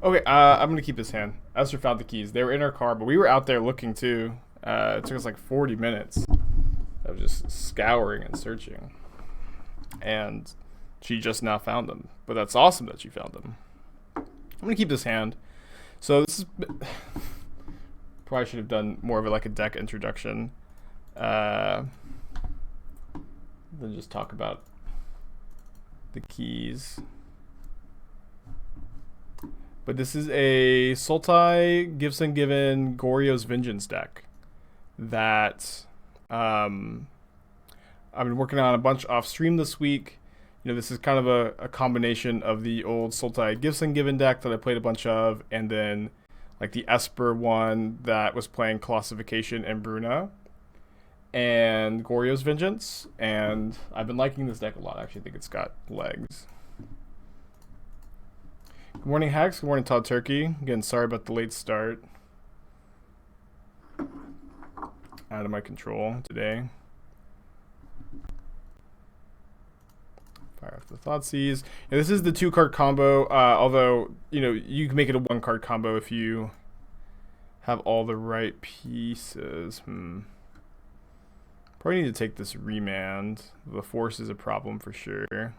Okay, I'm gonna keep this hand. Esther found the keys. They were in our car, but we were out there looking too. It took us like 40 minutes of just scouring and searching. And she just now found them. But that's awesome that she found them. I'm gonna keep this hand. So this is probably should have done more of like a deck introduction. Than just talk about the keys. But this is a Sultai Gifts Ungiven Goryo's Vengeance deck that I've been working on a bunch off stream this week. You know, this is kind of a combination of the old Sultai Gifts Ungiven deck that I played a bunch of, and then like the Esper one that was playing Colossification and Bruna, and Goryo's Vengeance. And I've been liking this deck a lot. I actually think it's got legs. Good morning, Hacks. Good morning, Todd Turkey. Again, sorry about the late start. Out of my control today. Fire off the Thoughtseize. Yeah, this is the 2-card combo, although, you know, you can make it a 1-card combo if you have all the right pieces. Probably need to take this remand. The force is a problem for sure.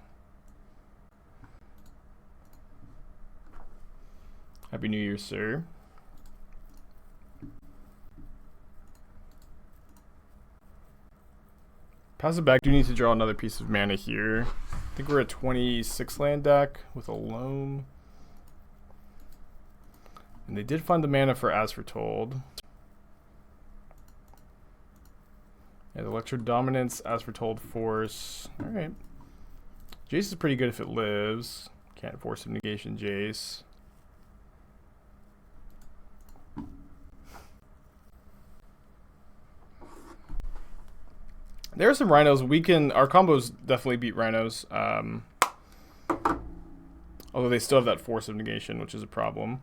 Happy New Year, sir. Pass it back. Do need to draw another piece of mana here. I think we're a 26 land deck with a Loam. And they did find the mana for As Foretold. Yeah, the Electro Dominance, As Foretold, Force. Alright. Jace is pretty good if it lives. Can't force him negation Jace. There are some rhinos. Our combos definitely beat rhinos. Although they still have that force of negation, which is a problem.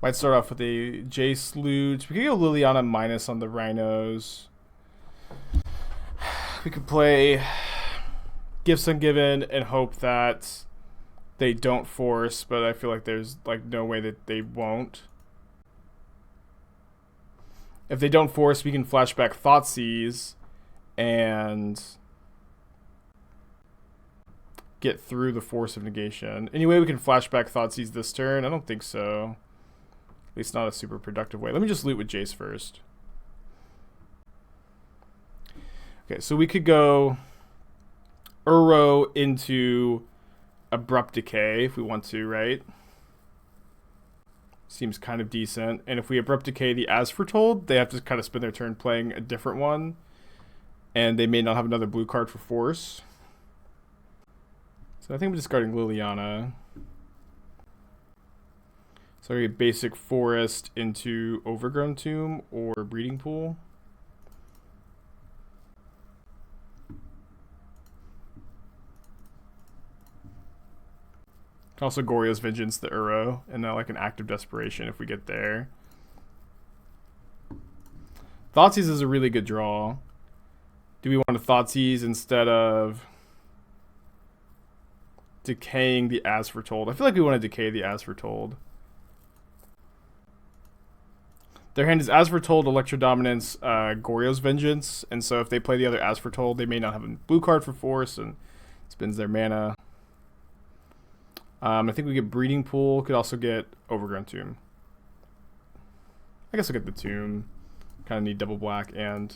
Might start off with a Jace loot. We could go Liliana minus on the rhinos. We could play Gifts Ungiven and hope that they don't force, but I feel like there's like no way that they won't. If they don't force, we can flashback Thoughtseize and get through the force of negation. Anyway, we can flashback Thoughtseize this turn. I don't think so. At least not a super productive way. Let me just loot with Jace first. Okay, so we could go Uro into Abrupt Decay if we want to, right? Seems kind of decent. And if we Abrupt Decay the As Foretold, they have to kind of spend their turn playing a different one. And they may not have another blue card for force. So I think I'm discarding Liliana. So I get basic forest into Overgrown Tomb or Breeding Pool. Also Goryo's Vengeance, the Uro, and now like an Act of Desperation if we get there. Thoughtseize is a really good draw. Do we want to Thoughtseize instead of decaying the As Foretold? I feel like we want to decay the As Foretold. Their hand is As Foretold, Electro Dominance, Goryo's Vengeance, and so if they play the other As Foretold, they may not have a blue card for force and spends their mana. I think we get Breeding Pool. Could also get Overgrown Tomb. I guess I'll get the Tomb. Kind of need double black and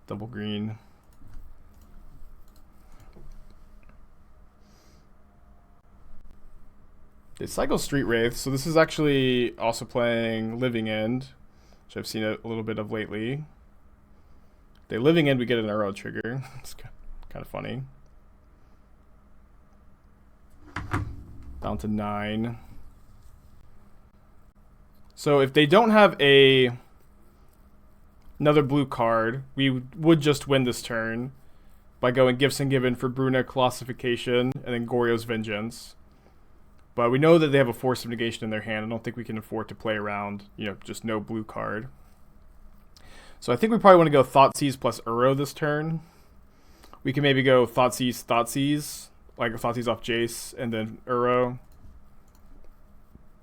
double green. They cycle Street Wraith, so this is actually also playing Living End, which I've seen a little bit of lately. They Living End, we get an arrow trigger. It's kind of funny. Down to 9. So if they don't have another blue card, we would just win this turn by going Gifts Ungiven for Bruna, Colossification, and then Goryo's Vengeance. But we know that they have a Force of Negation in their hand. I don't think we can afford to play around, just no blue card. So I think we probably want to go Thoughtseize plus Uro this turn. We can maybe go Thoughtseize, like Thoughtseize off Jace and then Uro.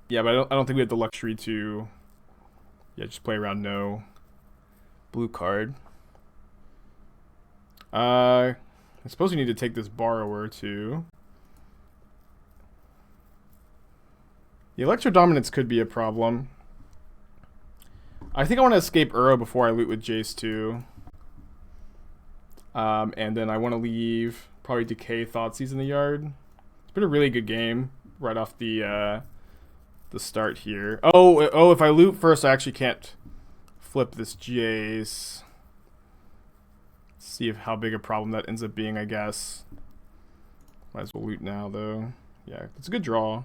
Yeah, but I don't think we have the luxury to just play around no blue card. I suppose we need to take this Borrower too. The Electro Dominance could be a problem. I think I want to escape Uro before I loot with Jace too. And then I want to leave probably Decay Thoughtseize in the yard. It's been a really good game right off the start here. Oh, if I loot first, I actually can't flip this Jace. See how big a problem that ends up being, I guess. Might as well loot now, though. Yeah, it's a good draw.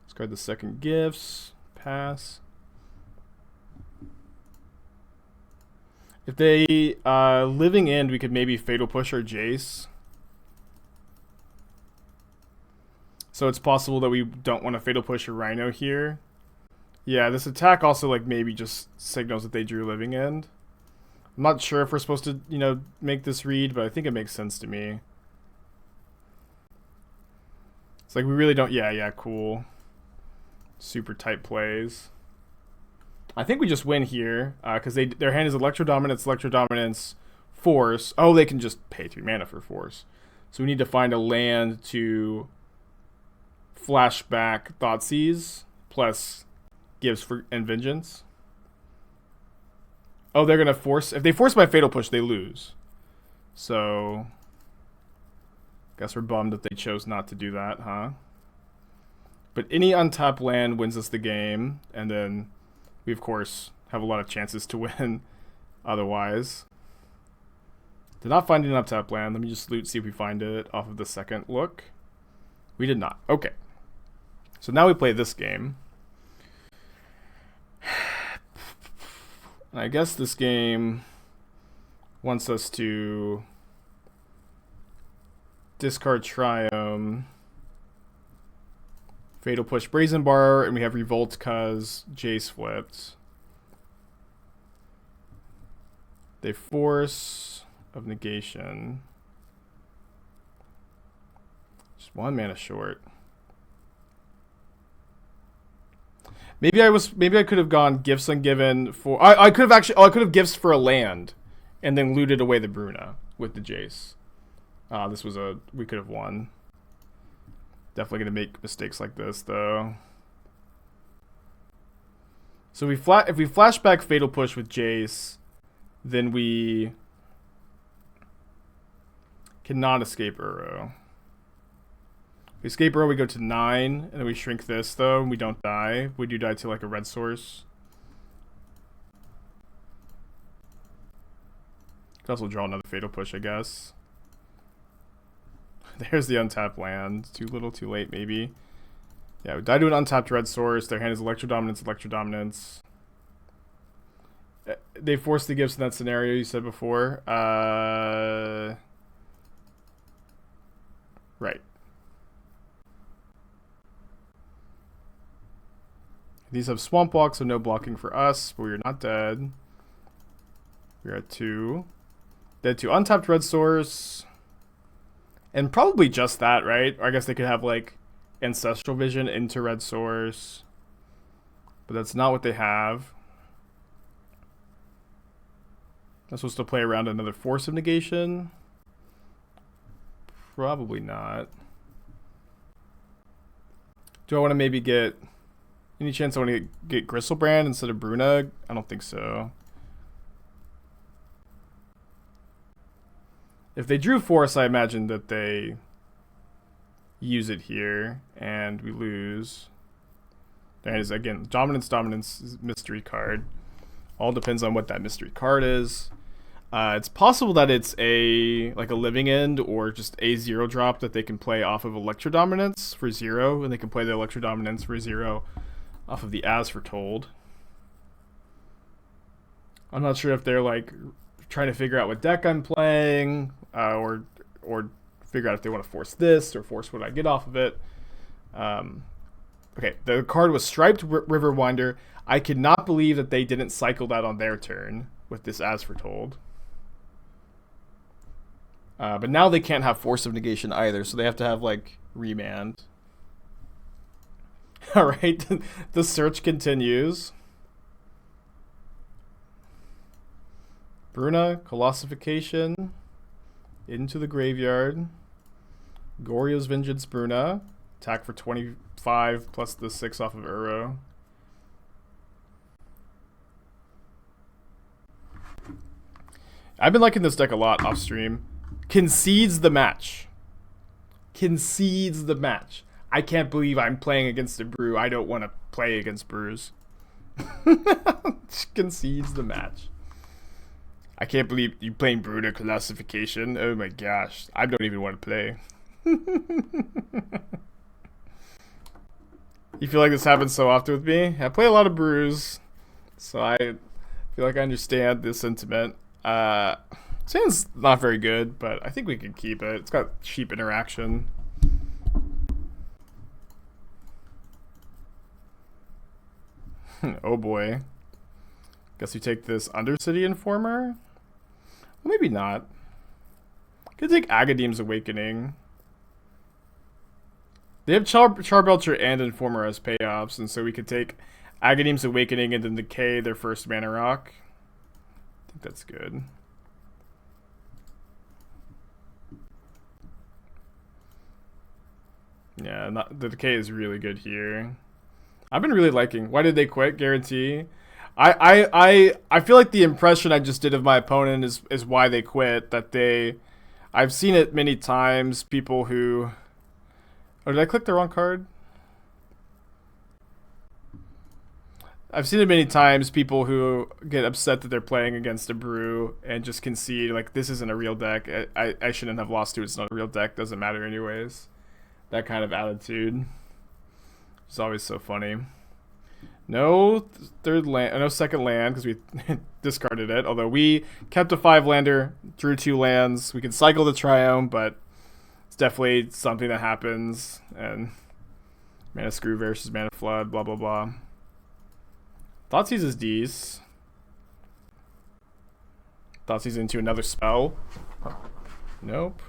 Discard the second Gifts. Pass. If they Living End, we could maybe Fatal Push or Jace. So it's possible that we don't want to Fatal Push a Rhino here. Yeah, this attack also like maybe just signals that they drew Living End. I'm not sure if we're supposed to, make this read, but I think it makes sense to me. It's like we really don't... Yeah, cool. Super tight plays. I think we just win here, because their hand is Electro Dominance, Force. Oh, they can just pay 3 mana for Force. So we need to find a land to flashback Thoughtseize, plus Gives and Vengeance. Oh, they're going to force... If they force my Fatal Push, they lose. So... Guess we're bummed that they chose not to do that, huh? But any untapped land wins us the game. And then we, of course, have a lot of chances to win otherwise. Did not find an untapped land. Let me just loot, see if we find it off of the second look. We did not. Okay. So now we play this game. I guess this game wants us to discard Triome, Fatal Push Brazen Bar, and we have Revolt because Jace flipped. They Force of Negation. Just 1 mana short. Maybe I could have gone Gifts Ungiven for... I could have Gifts for a land and then looted away the Bruna with the Jace. We could have won. Definitely going to make mistakes like this, though. So if we flashback Fatal Push with Jace, then we cannot escape Uro. We escape Uro, we go to 9, and then we shrink this, though, and we don't die. We do die to, like, a red source. Could also draw another Fatal Push, I guess. There's the untapped land. Too little, too late, maybe. Yeah, we die to an untapped red source. Their hand is Electro Dominance. They forced the Gifts in that scenario you said before. Right. These have Swamp Walk, so no blocking for us, but we are not dead. We're at 2. Dead to untapped red source. And probably just that, right? Or I guess they could have, like, Ancestral Vision into red source. But that's not what they have. I'm supposed to play around another Force of Negation? Probably not. Do I want to maybe get... Any chance I want to get Griselbrand instead of Bruna? I don't think so. If they drew Force, I imagine that they use it here, and we lose. That is, again, Dominance, mystery card. All depends on what that mystery card is. It's possible that it's like a Living End or just a 0 drop that they can play off of Electro Dominance for 0, and they can play the Electro Dominance for 0 off of the As Foretold. I'm not sure if they're like trying to figure out what deck I'm playing, or figure out if they want to force this or force what I get off of it. Okay, the card was Striped Riverwinder. I could not believe that they didn't cycle that on their turn with this As Foretold. But now they can't have Force of Negation either, so they have to have, like, Remand. Alright, the search continues. Bruna, Colossification, into the graveyard. Goryo's Vengeance Bruna, attack for 25 plus the 6 off of Uro. I've been liking this deck a lot off stream. Concedes the match. Concedes the match. I can't believe I'm playing against a brew. I don't want to play against brews. Concedes the match. I can't believe you playing Bruna Classification. Oh my gosh. I don't even want to play. You feel like this happens so often with me? I play a lot of brews, so I feel like I understand this sentiment. Sand's not very good, but I think we can keep it. It's got cheap interaction. Oh boy. Guess we take this Undercity Informer? Well, maybe not. Could take Agadeem's Awakening. They have Charbelcher and Informer as payoffs, and so we could take Agadeem's Awakening and then Decay their first mana rock. I think that's good. Yeah, the Decay is really good here. I've been really liking. Why did they quit? Guarantee. I feel like the impression I just did of my opponent is why they quit. I've seen it many times. People who. Oh, did I click the wrong card? I've seen it many times. People who get upset that they're playing against a brew and just concede like this isn't a real deck. I shouldn't have lost to it. It's not a real deck. Doesn't matter anyways. That kind of attitude. It's always so funny. No third land, no second land because we discarded it. Although we kept a 5-lander, drew 2 lands. We can cycle the Triome, but it's definitely something that happens. And Mana Screw versus Mana Flood, blah blah blah. Thoughtseize is D's. Thoughtseize into another spell. Nope.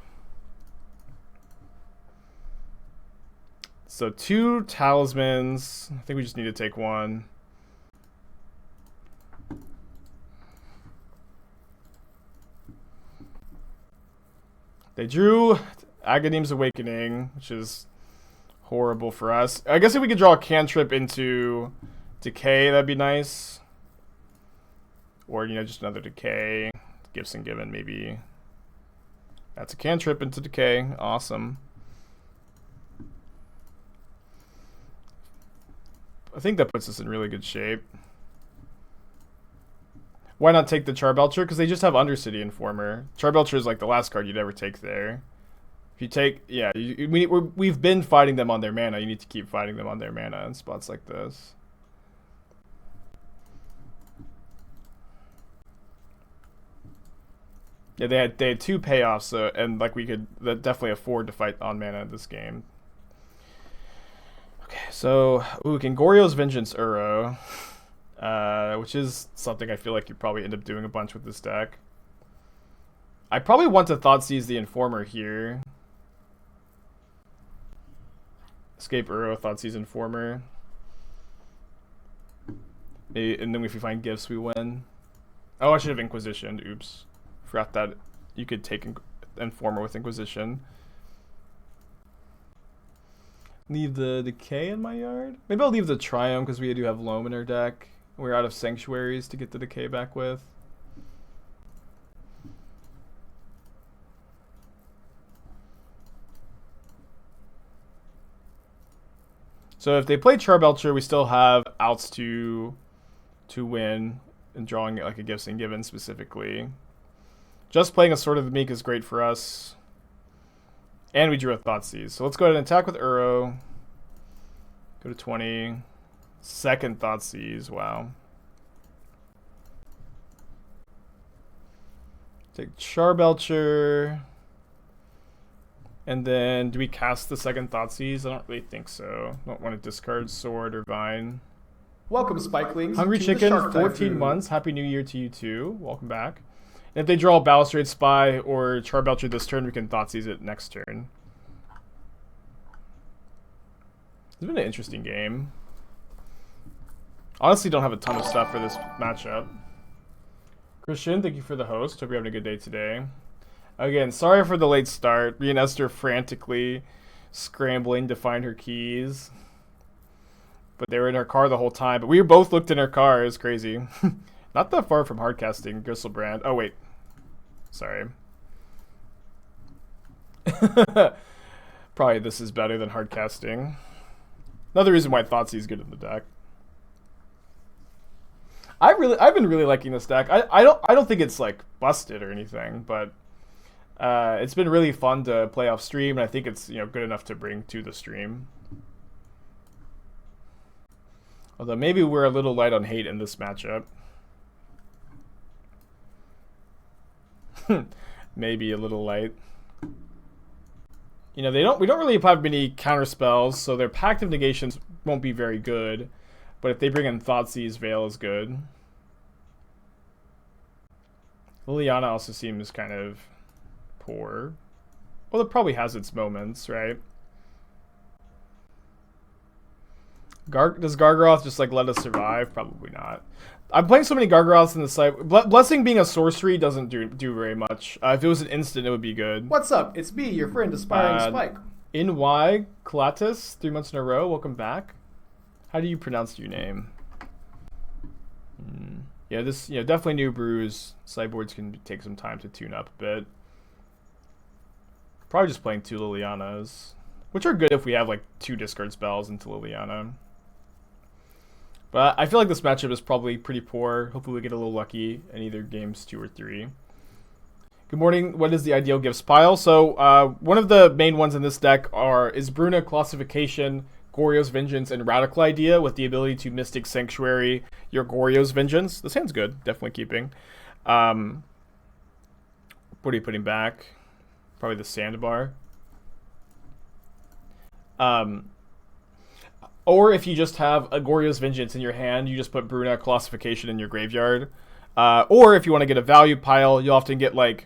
So 2 talismans. I think we just need to take 1. They drew Agadeem's Awakening, which is horrible for us. I guess if we could draw a cantrip into Decay, that'd be nice. Or, just another Decay. Gifts Ungiven, maybe. That's a cantrip into Decay. Awesome. I think that puts us in really good shape. Why not take the Charbelcher? Because they just have Undercity Informer. Charbelcher is like the last card you'd ever take there. If you take, yeah, we've been fighting them on their mana. You need to keep fighting them on their mana in spots like this. Yeah, they had 2 payoffs, so, and like we could definitely afford to fight on mana in this game. Okay, so we can Goryo's Vengeance Uro, which is something I feel like you probably end up doing a bunch with this deck. I probably want to Thoughtseize the Informer here. Escape Uro, Thoughtseize Informer. Maybe, and then if we find gifts, we win. Oh, I should have Inquisitioned. Oops. Forgot that you could take Informer with Inquisition. Leave the Decay in my yard? Maybe I'll leave the Triome because we do have Loam in our deck. We're out of Sanctuaries to get the Decay back with. So if they play Charbelcher, we still have outs to win and drawing like a Gifts Ungiven specifically. Just playing a Sword of the Meek is great for us. And we drew a Thoughtseize. So let's go ahead and attack with Uro. Go to 20. Second Thoughtseize. Wow. Take Charbelcher. And then do we cast the second Thoughtseize? I don't really think so. Don't want to discard Sword or Vine. Welcome, Spikelings. Hungry Chicken, 14 months. Happy New Year to you too. Welcome back. And if they draw a Balustrade Spy or Charbelcher this turn, we can Thoughtseize it next turn. It's been an interesting game. Honestly, don't have a ton of stuff for this matchup. Christian, thank you for the host. Hope you're having a good day today. Again, sorry for the late start. Me and Esther frantically scrambling to find her keys. But they were in her car the whole time. But we both looked in her car. It was crazy. Not that far from hardcasting, Griselbrand. Oh, wait. Sorry. Probably this is better than hardcasting. Another reason why Thoughtseize is good in the deck. I've been really liking this deck. I don't think it's like busted or anything, but it's been really fun to play off stream, and I think it's good enough to bring to the stream. Although maybe we're a little light on hate in this matchup. Maybe a little light. We don't really have many counter spells, so their Pact of Negations won't be very good. But if they bring in Thoughtseize, Veil is good. Liliana also seems kind of poor. Well, it probably has its moments, right? Does Gargaroth just let us survive? Probably not. I'm playing so many Gargaroths in the side. Blessing being a sorcery doesn't do very much. If it was an instant, it would be good. What's up? It's me, your friend, Aspiring Spike. NY Colatus, 3 months in a row. Welcome back. How do you pronounce your name? Yeah, this definitely new brews. Sideboards can take some time to tune up a bit. Probably just playing 2 Lilianas, which are good if we have 2 discard spells into Liliana. But I feel like this matchup is probably pretty poor. Hopefully we get a little lucky in either games 2 or 3. Good morning. What is the ideal gifts pile? So one of the main ones in this deck is Bruna, Colossification, Goryo's Vengeance, and Radical Idea with the ability to Mystic Sanctuary your Goryo's Vengeance. This hand's good. Definitely keeping. What are you putting back? Probably the Sandbar. Or if you just have a Goryo's Vengeance in your hand, you just put Bruna, Colossification in your graveyard. Or if you want to get a value pile, you'll often get Loam,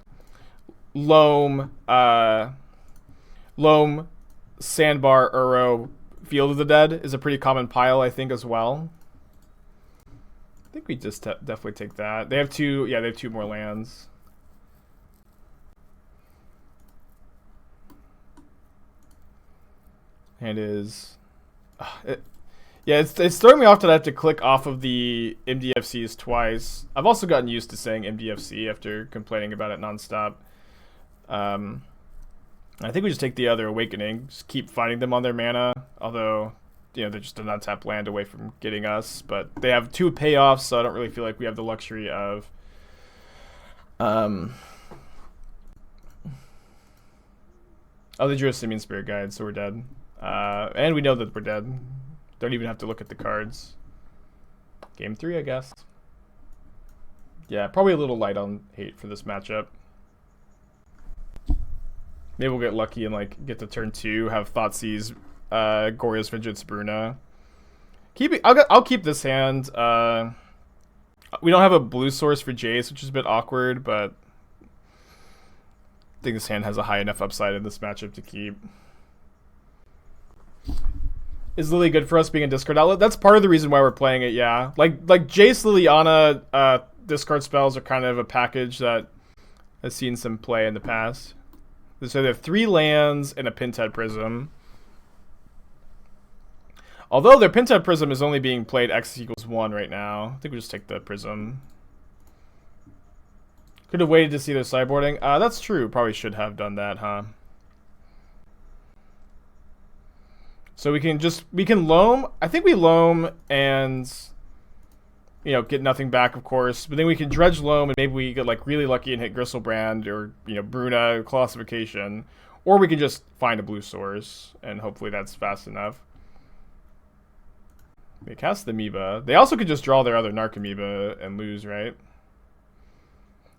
Sandbar, Uro, Field of the Dead is a pretty common pile, I think, as well. I think we just definitely take that. They have 2, they have 2 more lands. And it's throwing me off that I have to click off of the MDFCs twice. I've also gotten used to saying MDFC after complaining about it nonstop. I think we just take the other Awakening. Just keep finding them on their mana. Although, they're just an untapped land away from getting us. But they have 2 payoffs, so I don't really feel like we have the luxury of... Oh, they drew a Simian Spirit Guide, so we're dead. And we know that we're dead. Don't even have to look at the cards. Game 3, I guess. Yeah, probably a little light on hate for this matchup. Maybe we'll get lucky and get to turn 2, have Thoughtseize, Goryo's Vengeance, Bruna. I'll keep this hand. We don't have a blue source for Jace, which is a bit awkward, but I think this hand has a high enough upside in this matchup to keep. Is Lily good for us being a discard outlet? That's part of the reason why we're playing it, yeah. Like Jace, Liliana, discard spells are kind of a package that has seen some play in the past. So they have 3 lands and a Pinhead Prism. Although their Pinhead Prism is only being played X=1 right now. I think we just take the Prism. Could have waited to see their sideboarding. That's true. Probably should have done that, huh? So we can Loam. I think we Loam and get nothing back, of course. But then we can Dredge Loam and maybe we get really lucky and hit Griselbrand or Bruna, Colossification, or we can just find a blue source and hopefully that's fast enough. They cast the Amoeba. They also could just draw their other Narc Amoeba and lose, right?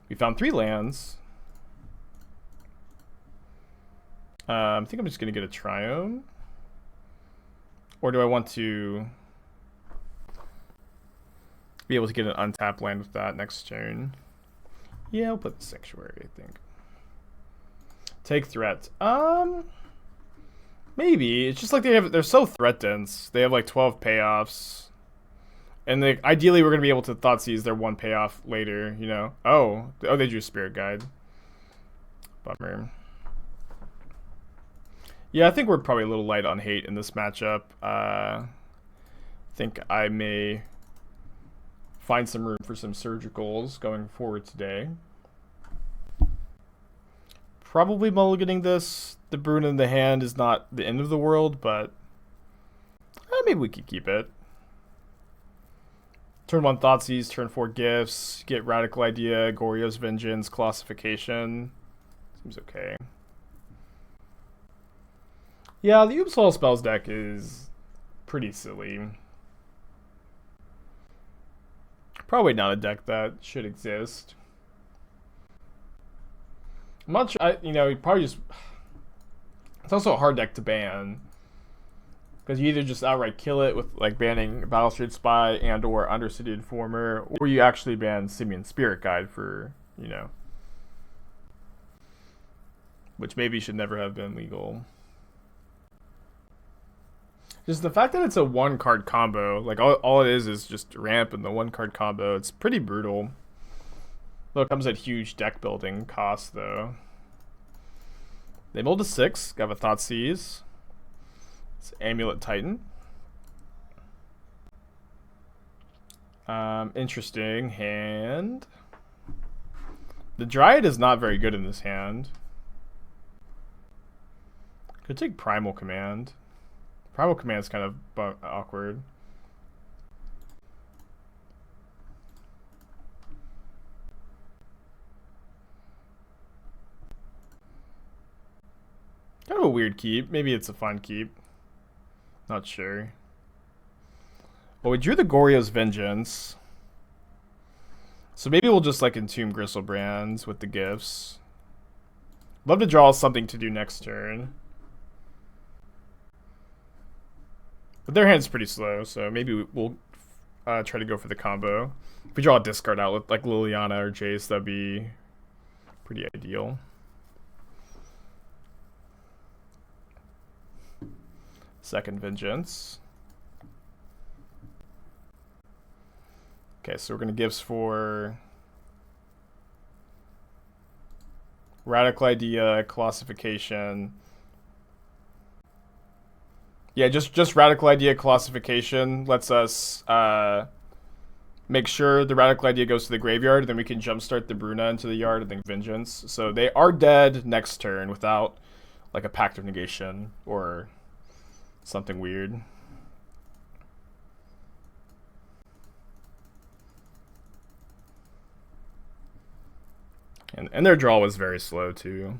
We found 3 lands. I think I'm just gonna get a Triome. Or do I want to be able to get an untapped land with that next turn? Yeah, I'll put the Sanctuary, I think. Take threat. Maybe. It's just like they're so threat dense. They have like 12 payoffs. And ideally we're going to be able to Thoughtseize their one payoff later, you know. Oh, they drew Spirit Guide. Bummer. Yeah, I think we're probably a little light on hate in this matchup. I think I may find some room for some surgicals going forward today. Probably mulliganing this. The Bruna in the hand is not the end of the world, but maybe we could keep it. Turn 1 Thoughtseize, turn 4 Gifts, get Radical Idea, Goryo's Vengeance, Colossification. Seems okay. Yeah, the Oops All Spells deck is pretty silly. Probably not a deck that should exist. I'm not sure, you know, you probably just... It's also a hard deck to ban. Because you either just outright kill it with, like, banning Balustrade Spy and or Undercity Informer, or you actually ban Simian Spirit Guide for, you know... Which maybe should never have been legal. Just the fact that it's a 1-card combo, like, all it is just ramp and the 1-card combo, it's pretty brutal. Though it comes at huge deck building costs, though. They mulled a 6, got a Thoughtseize. It's Amulet Titan. Interesting hand. The Dryad is not very good in this hand. Could take Primal Command. Primal Command is kind of awkward. Kind of a weird keep. Maybe it's a fun keep. Not sure. Well, we drew the Goryo's Vengeance. So maybe we'll just like entomb Griselbrand with the gifts. Love to draw something to do next turn. But their hand's pretty slow, so maybe we'll try to go for the combo. If we draw a discard out with like Liliana or Jace, that'd be pretty ideal. Second Vengeance. Okay, so we're going to Gifts for Radical Idea, Colossification. Yeah, just Radical Idea, Colossification lets us make sure the Radical Idea goes to the graveyard, then we can jumpstart the Bruna into the yard and then Vengeance. So they are dead next turn without like a Pact of Negation or something weird. And their draw was very slow too.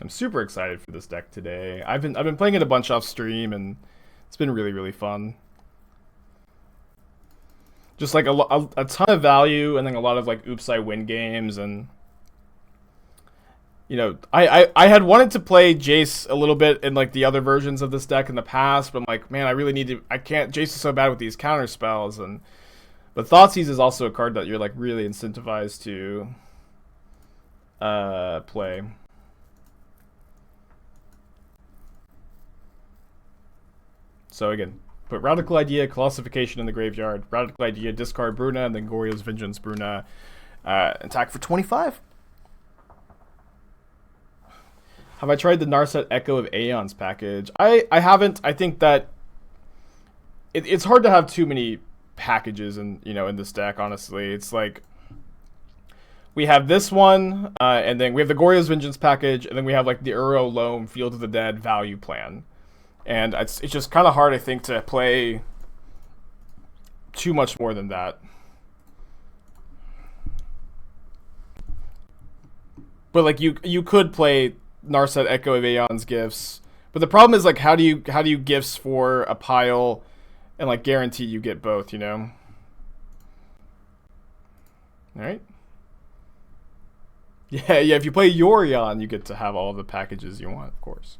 I'm super excited for this deck today. I've been playing it a bunch off stream and it's been really fun. Just like a ton of value and then a lot of like oops I win games, and you know, I had wanted to play Jace a little bit in like the other versions of this deck in the past, but I'm like, man, I really need to. I can't. Jace is so bad with these counter spells, but Thoughtseize is also a card that you're like really incentivized to play. So again, put Radical Idea, Colossification in the graveyard. Radical Idea, discard Bruna, and then Goryo's Vengeance Bruna. Attack for 25. Have I tried the Narset Echo of Aeons package? I haven't. I think that it's hard to have too many packages in this deck, honestly. It's like we have this one, and then we have the Goryo's Vengeance package, and then we have like the Uro Loam Field of the Dead value plan. And it's just kind of hard, I think, to play too much more than that. But like you could play Narset Echo of Aeon's Gifts, but the problem is like how do you Gifts for a pile and like guarantee you get both, you know? All right. Yeah. If you play Yorion, you get to have all the packages you want, of course.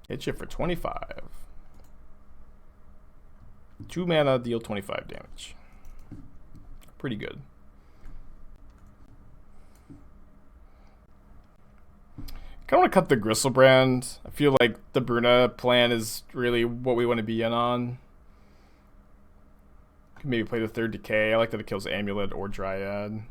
Hit you for 25. 2 mana, deal 25 damage. Pretty good. I want to cut the Griselbrand. I feel like the Bruna plan is really what we want to be in on. Could maybe play the 3rd Decay. I like that it kills Amulet or Dryad.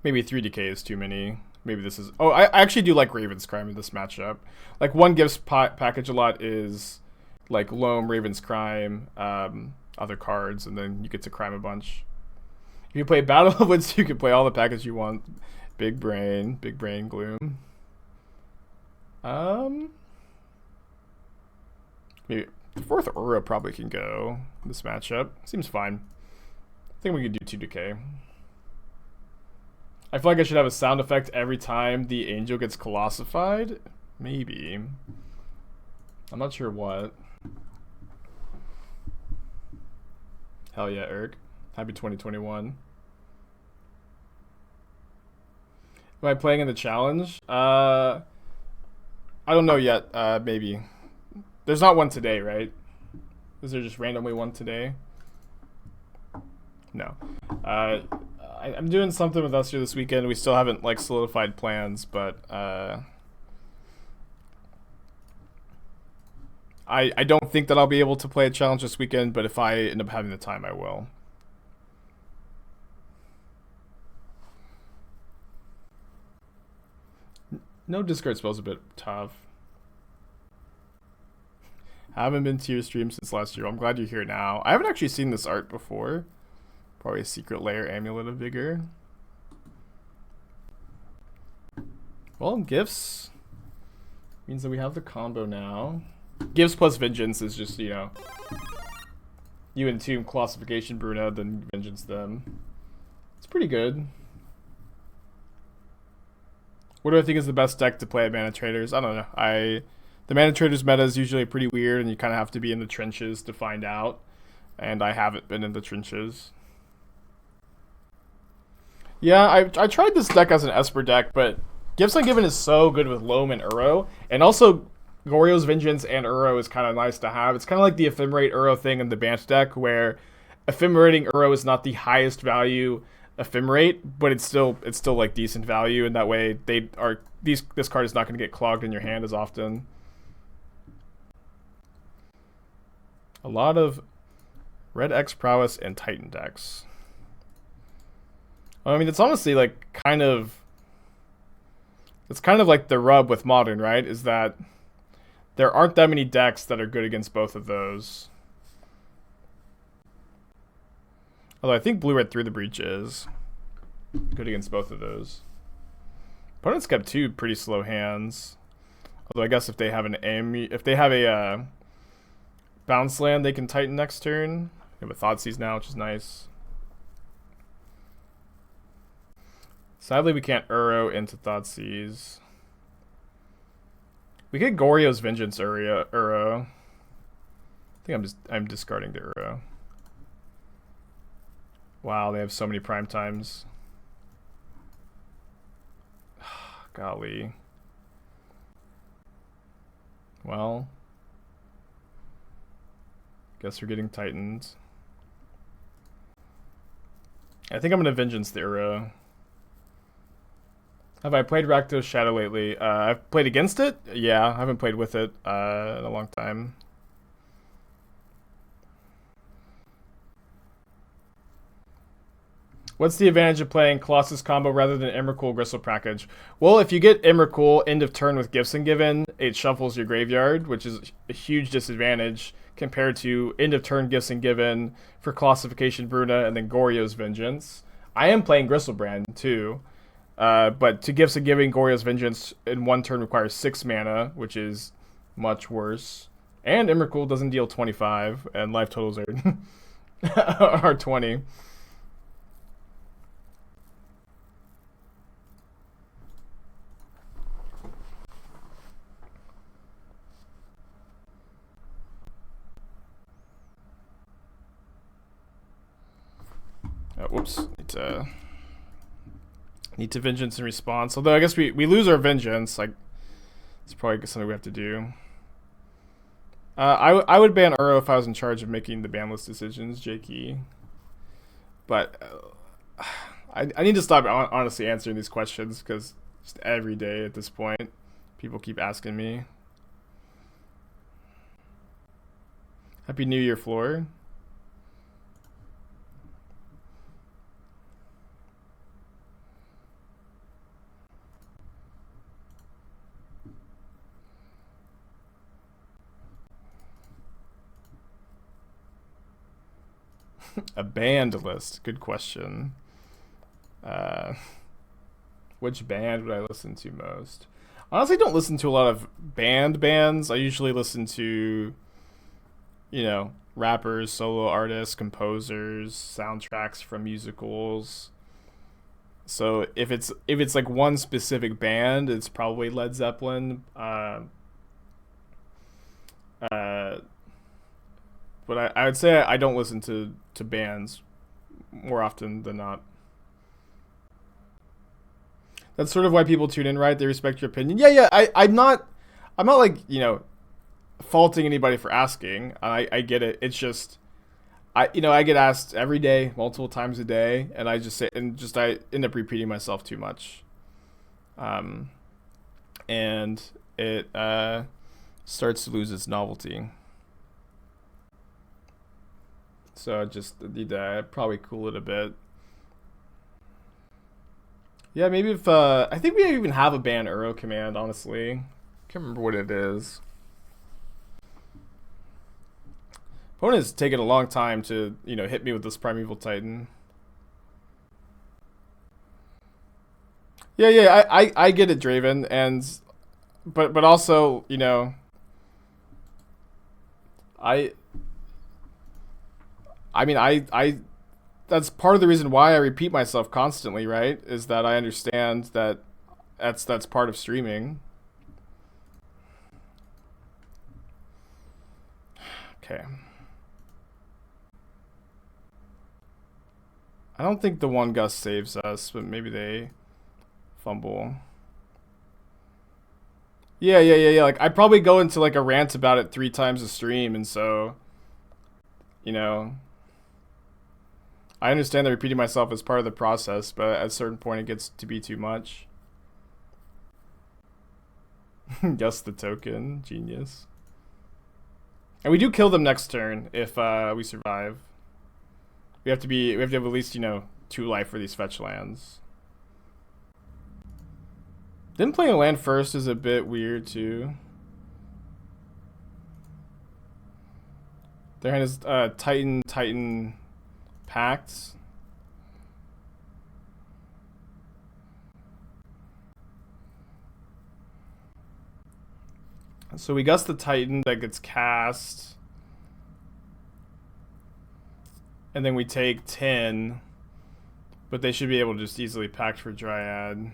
Maybe 3 Decay is too many. Maybe this is... Oh, I actually do like Raven's Crime in this matchup. Like, one Gifts package a lot is like Loam, Raven's Crime, other cards, and then you get to crime a bunch. If you play Battle of Woods, you can play all the packages you want. Big brain gloom. Maybe the 4th Aura probably can go in this matchup. Seems fine. I think we could do 2 Decay. I feel like I should have a sound effect every time the angel gets colossified. Maybe. I'm not sure what. Hell yeah, Eric. Happy 2021. Am I playing in the challenge? I don't know yet. Maybe. There's not one today, right? Is there just randomly one today? No. I'm doing something with Usher this weekend. We still haven't like solidified plans, but I don't think that I'll be able to play a challenge this weekend, but if I end up having the time, I will. No discard spell's a bit tough. Haven't been to your stream since last year. I'm glad you're here now. I haven't actually seen this art before. Probably a Secret Lair Amulet of Vigor. Well, Gifts means that we have the combo now. Gifts plus Vengeance is just, you know, you entomb Colossification Bruna, then Vengeance them. It's pretty good. What do I think is the best deck to play at Mana Traders? I don't know. The Mana Traders meta is usually pretty weird, and you kind of have to be in the trenches to find out. And I haven't been in the trenches. Yeah, I tried this deck as an Esper deck, but Gifts Ungiven is so good with Loam and Uro. And also, Goryo's Vengeance and Uro is kind of nice to have. It's kind of like the Ephemerate Uro thing in the Bant deck, where Ephemerating Uro is not the highest value Ephemerate, but it's still like decent value, and that way this card is not going to get clogged in your hand as often. A lot of Red X Prowess and Titan decks. I mean, it's honestly like it's kind of like the rub with Modern, right? Is that there aren't that many decks that are good against both of those. Although I think Blue-Red Through the Breach is good against both of those. Opponents kept 2 pretty slow hands. Although I guess if they have a bounce land, they can Titan next turn. We have a Thoughtseize now, which is nice. Sadly, we can't Uro into Thoughtseize. We get Goryo's Vengeance Uro. I think I'm discarding the Uro. Wow, they have so many prime times. Golly. Well, guess we're getting Titaned. I think I'm gonna Vengeance the Uro. Have I played Rakdos Shadow lately? I've played against it. Yeah, I haven't played with it in a long time. What's the advantage of playing Colossus combo rather than Emrakul Gristle package? Well, if you get Emrakul end of turn with Gifts Ungiven, it shuffles your graveyard, which is a huge disadvantage compared to end of turn Gifts Ungiven for Colossification Bruna and then Goryo's Vengeance. I am playing Griselbrand too, but to Gifts Ungiven, Goryo's Vengeance in one turn requires 6 mana, which is much worse. And Emrakul doesn't deal 25, and life totals are are 20. Whoops. Need to Vengeance in response. Although I guess we lose our Vengeance. Like, it's probably something we have to do. I would ban Uro if I was in charge of making the ban list decisions, Jakey. But I need to stop honestly answering these questions because just every day at this point, people keep asking me. Happy New Year, Floor. A band list. Good question. Which band would I listen to most? Honestly, I don't listen to a lot of bands. I usually listen to, rappers, solo artists, composers, soundtracks from musicals. So if it's like one specific band, it's probably Led Zeppelin. But I would say I don't listen to bands more often than not. That's sort of why people tune in, right? They respect your opinion. Yeah. I'm not like, faulting anybody for asking. I get it. It's just I get asked every day, multiple times a day, and I just say I end up repeating myself too much. And it starts to lose its novelty. So I just need to probably cool it a bit. Yeah, maybe if I think we even have a ban Uro command, honestly. Can't remember what it is. Opponent's taken a long time to, hit me with this Primeval Titan. Yeah, I get it, Draven, and but also, I that's part of the reason why I repeat myself constantly, right? Is that I understand that that's part of streaming. Okay. I don't think the one gust saves us, but maybe they fumble. Yeah. Like I probably go into like a rant about it 3 times a stream, and so I understand that repeating myself is part of the process, but at a certain point it gets to be too much. Guess the token. Genius. And we do kill them next turn if we survive. We have to have at least, 2 life for these fetch lands. Them playing a land first is a bit weird too. Their hand is Titan Pact. So we gust the Titan that gets cast. And then we take 10. But they should be able to just easily pact for Dryad.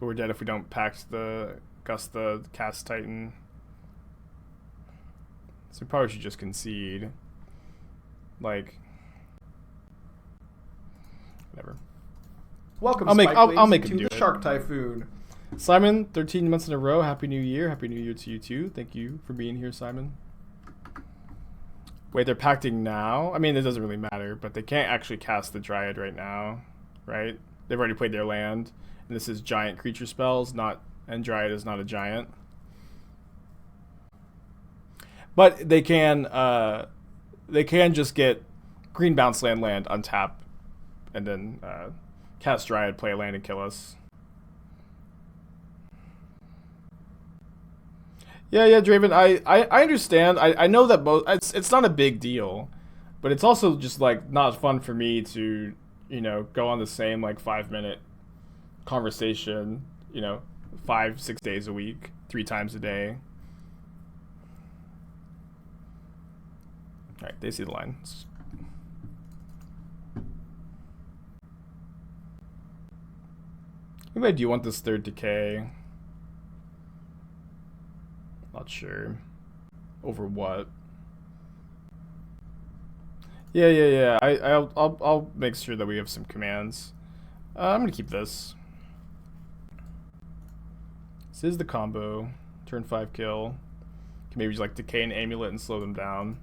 But we're dead if we don't pact the gust the cast Titan. So we probably should just concede. Like, whatever. Welcome, I'll make to him do the it. Shark Typhoon. Simon, 13 months in a row. Happy New Year. Happy New Year to you too. Thank you for being here, Simon. Wait, they're pacting now? I mean, it doesn't really matter, but they can't actually cast the Dryad right now, right? They've already played their land, and this is giant creature spells, and Dryad is not a giant. But they can just get green bounce land, untap, and then cast Dryad, play a land, and kill us. Yeah, Draven, I understand. I know that it's not a big deal, but it's also just like not fun for me to, go on the same like 5-minute conversation, 5-6 days a week, 3 times a day. All right, they see the line. Maybe I do want this 3rd Decay. Not sure. Over what? Yeah. I'll make sure that we have some commands. I'm gonna keep this. This is the combo. Turn 5 kill. Maybe just like Decay and Amulet and slow them down.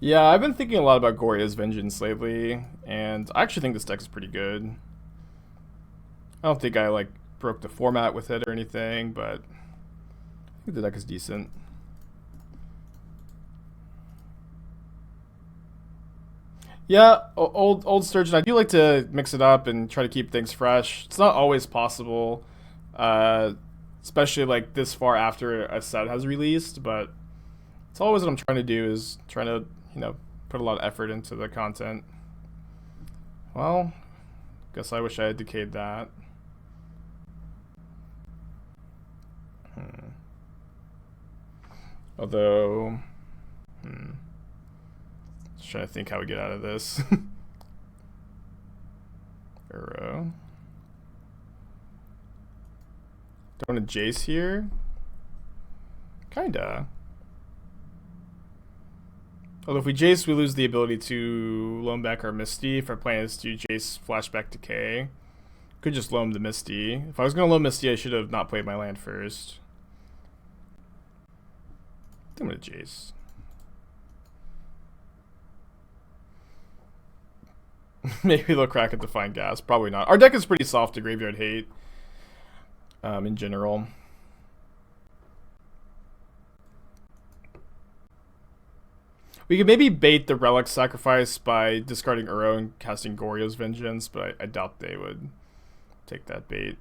Yeah, I've been thinking a lot about Goryo's Vengeance lately, and I actually think this deck is pretty good. I don't think I like broke the format with it or anything, but I think the deck is decent. Yeah, old Sturgeon. I do like to mix it up and try to keep things fresh. It's not always possible, especially like this far after a set has released, but it's always what I'm trying to do is trying to, put a lot of effort into the content. Well, guess I wish I had decayed that. Although, just trying to think how we get out of this. Arrow. Don't want a Jace here? Kinda. Although if we Jace, we lose the ability to loam back our Misty. If our plan is to Jace flashback Decay, could just loam the Misty. If I was going to loam Misty, I should have not played my land first. I'm going to Jace. Maybe they'll crack at the Fine Gas. Probably not. Our deck is pretty soft to Graveyard Hate in general. We could maybe bait the Relic Sacrifice by discarding Uro and casting Goryo's Vengeance, but I doubt they would take that bait.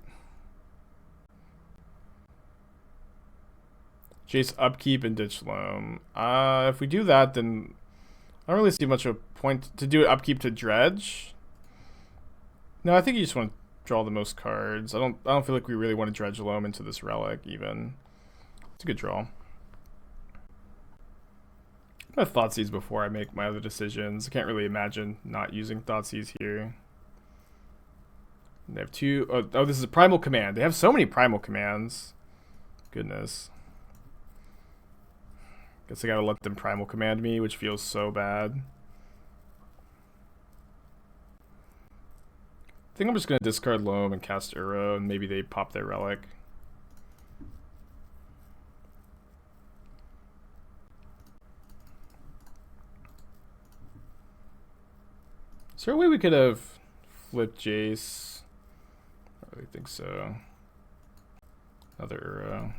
Jace upkeep and ditch Loam. If we do that, then I don't really see much of a point to do it upkeep to dredge. No, I think you just want to draw the most cards. I don't feel like we really want to dredge Loam into this Relic even. It's a good draw. I'm gonna Thoughtseize before I make my other decisions. I can't really imagine not using Thoughtseize here. They have two. Oh, this is a Primal Command. They have so many Primal Commands. Goodness. Guess I gotta let them Primal Command me, which feels so bad. I think I'm just gonna discard Loam and cast Uro, and maybe they pop their Relic. Is there a way we could have flipped Jace? I don't really think so. Another Uro.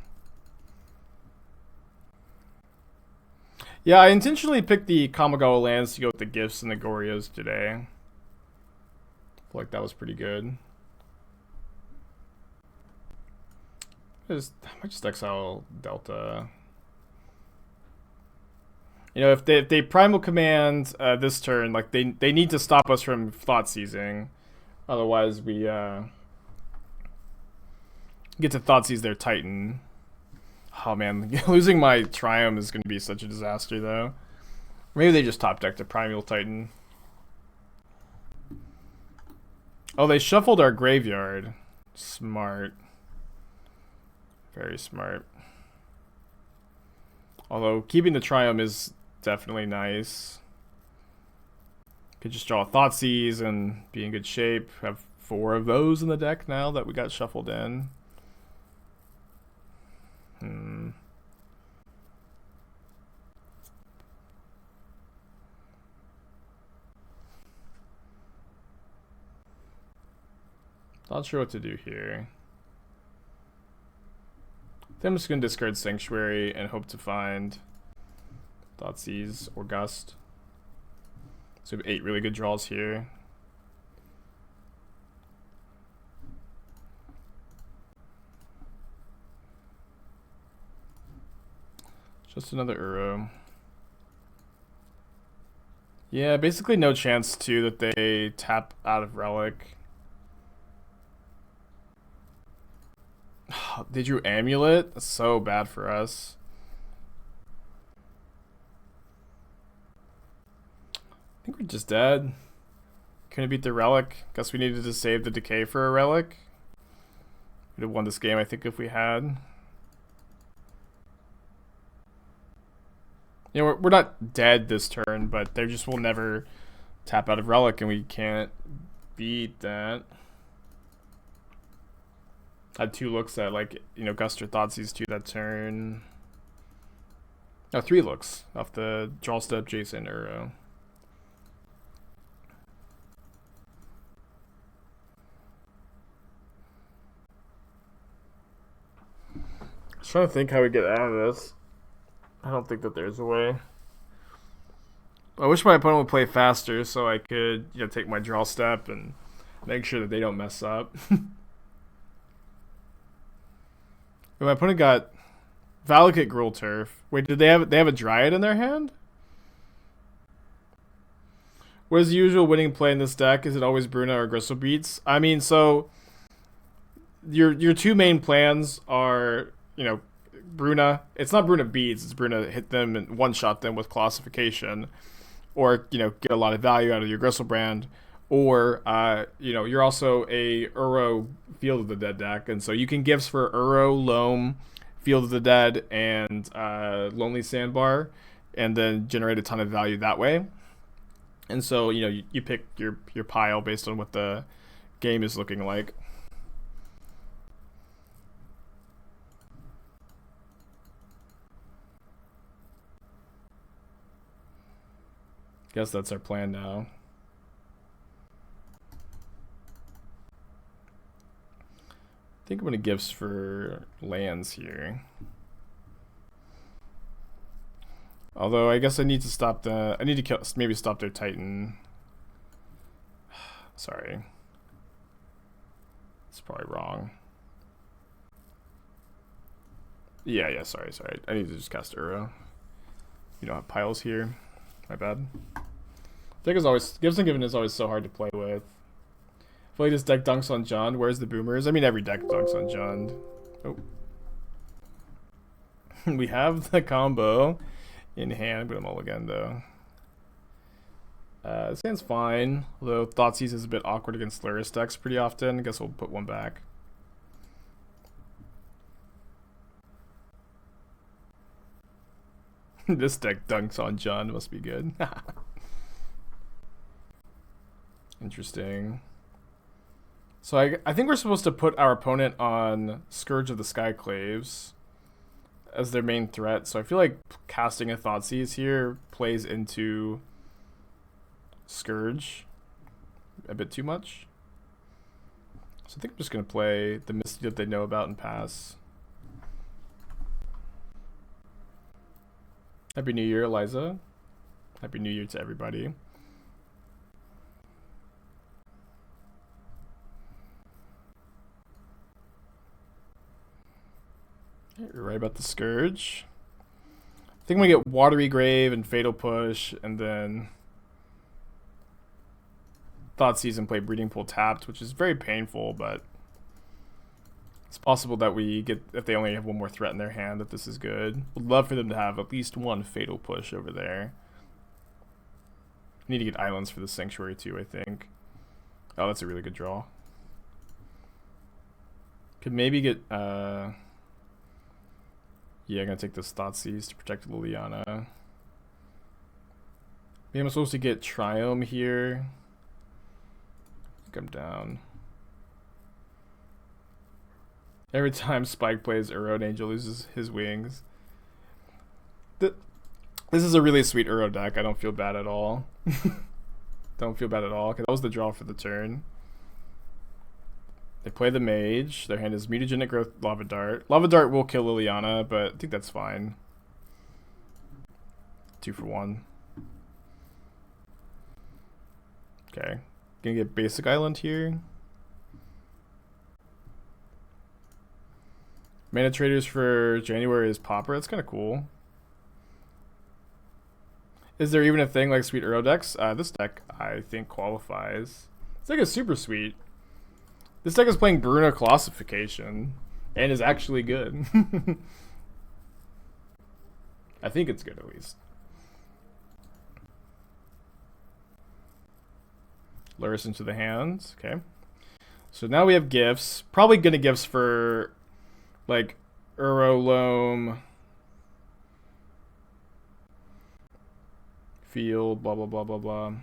Yeah, I intentionally picked the Kamigawa lands to go with the Gifts and the Goryos today. I feel like that was pretty good. I might just exile Delta. If they Primal Command this turn, like they need to stop us from Thoughtseizing. Otherwise, we get to Thoughtseize their Titan. Oh man, losing my Triome is going to be such a disaster, though. Maybe they just top decked a Primal Titan. Oh, they shuffled our graveyard. Smart. Very smart. Although, keeping the Triome is definitely nice. Could just draw a Thoughtseize and be in good shape. Have 4 of those in the deck now that we got shuffled in. Not sure what to do here. I'm just going to discard Sanctuary and hope to find Thoughtseize or Gust. So we have 8 really good draws here. Just another Uro. Yeah, basically no chance too that they tap out of Relic. They drew Amulet? That's so bad for us. I think we're just dead. Couldn't beat the Relic. Guess we needed to save the Decay for a Relic. We'd have won this game, I think, if we had. We're not dead this turn, but they just will never tap out of Relic, and we can't beat that. Had 2 looks at, like, you know, Gust or Thoughtseize 2 that turn. No, 3 looks off the draw step, Jace, and Uro. I was trying to think how we get out of this. I don't think that there's a way. I wish my opponent would play faster so I could, you know, take my draw step and make sure that they don't mess up. My opponent got Valakut Gruul Turf. Wait, did they have a Dryad in their hand? What is the usual winning play in this deck? Is it always Bruna or Griselbrand? I mean, so your 2 main plans are, you know, Bruna. It's not Bruna beads. It's Bruna hit them and one-shot them with Colossification, or, you know, get a lot of value out of your Griselbrand, or you know, you're also a Uro Field of the Dead deck, and so you can gifts for Uro, Loam, Field of the Dead, and Lonely Sandbar, and then generate a ton of value that way. And so, you know, you pick your pile based on what the game is looking like. Guess that's our plan now. I think I'm going to gifts for lands here. Although I guess I need to stop the... I need to kill, maybe stop their Titan. Sorry. It's probably wrong. Yeah, sorry. I need to just cast Uro. You don't have piles here. My bad. Deck is always... Gifts Ungiven is always so hard to play with. I feel like this deck dunks on Jund. Where's the boomers? I mean, every deck dunks on Jund. Oh. We have the combo in hand. Put them all again, though. This hand's fine. Although Thoughtseize is a bit awkward against Lurrus decks pretty often. I guess we'll put one back. This deck dunks on Jund. Must be good. Interesting. So I think we're supposed to put our opponent on Scourge of the Skyclaves as their main threat. So I feel like casting a Thoughtseize here plays into Scourge a bit too much. So I think I'm just going to play the Misty that they know about and pass. Happy New Year, Eliza. Happy New Year to everybody. You're right about the Scourge. I think I'm going to get Watery Grave and Fatal Push, and then Thoughtseize and play Breeding Pool tapped, which is very painful, but it's possible that we get, if they only have one more threat in their hand, that this is good. Would love for them to have at least one Fatal Push over there. Need to get islands for the Sanctuary too, I think. Oh, that's a really good draw. Could maybe get... Yeah, I'm going to take this Thoughtseize to protect Liliana. Maybe I'm supposed to get Triome here. I think I'm down. Every time Spike plays Uro, an Angel loses his wings. This is a really sweet Uro deck. I don't feel bad at all. Don't feel bad at all, because that was the draw for the turn. They play the Mage. Their hand is Mutagenic Growth, Lava Dart. Lava Dart will kill Liliana, but I think that's fine. 2 for 1. Okay. Gonna get Basic Island here. Mana Traders for January is Pauper. That's kind of cool. Is there even a thing like Sweet Uro decks? This deck, I think, qualifies. This deck is super sweet. This deck is playing Bruna Colossification and is actually good. I think it's good, at least. Lurrus into the hands. Okay. So now we have gifts. Probably gonna gifts for, like, Uro, Loam, Field, blah, blah, blah, blah, blah. I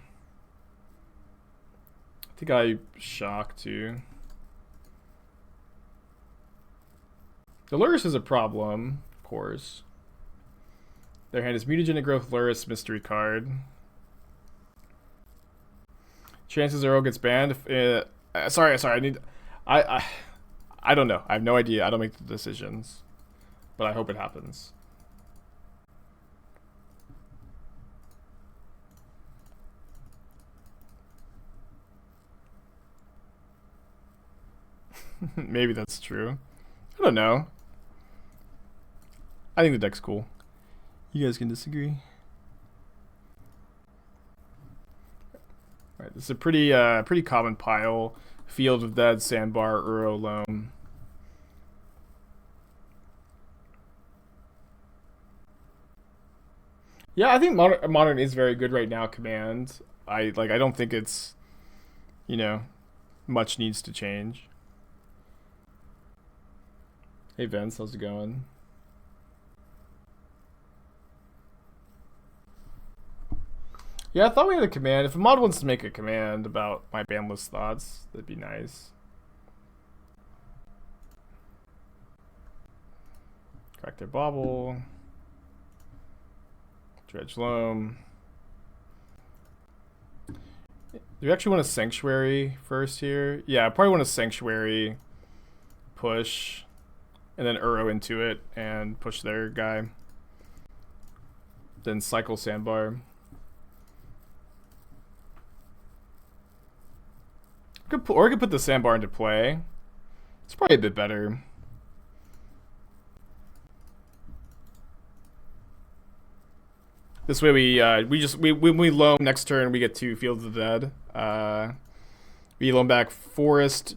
think I shock too. Lurrus is a problem, of course. Their hand is Mutagenic Growth, Lurrus, Mystery card. Chances Earl gets banned. Sorry. I don't know. I have no idea. I don't make the decisions, but I hope it happens. Maybe that's true. I don't know. I think the deck's cool. You guys can disagree. Alright, this is a pretty common pile. Field of Dead, Sandbar, Uro, Loam. Yeah, I think modern is very good right now. Command. I don't think it's, much needs to change. Hey Vince, how's it going? Yeah, I thought we had a command. If a mod wants to make a command about my bandless thoughts, that'd be nice. Crack their bauble. Dredge Loam. Do we actually want a Sanctuary first here? Yeah, I probably want a Sanctuary push, and then Uro into it and push their guy. Then cycle Sandbar. Or I could put the Sandbar into play. It's probably a bit better. This way when we loam next turn we get 2 Fields of the Dead. We loam back Forest,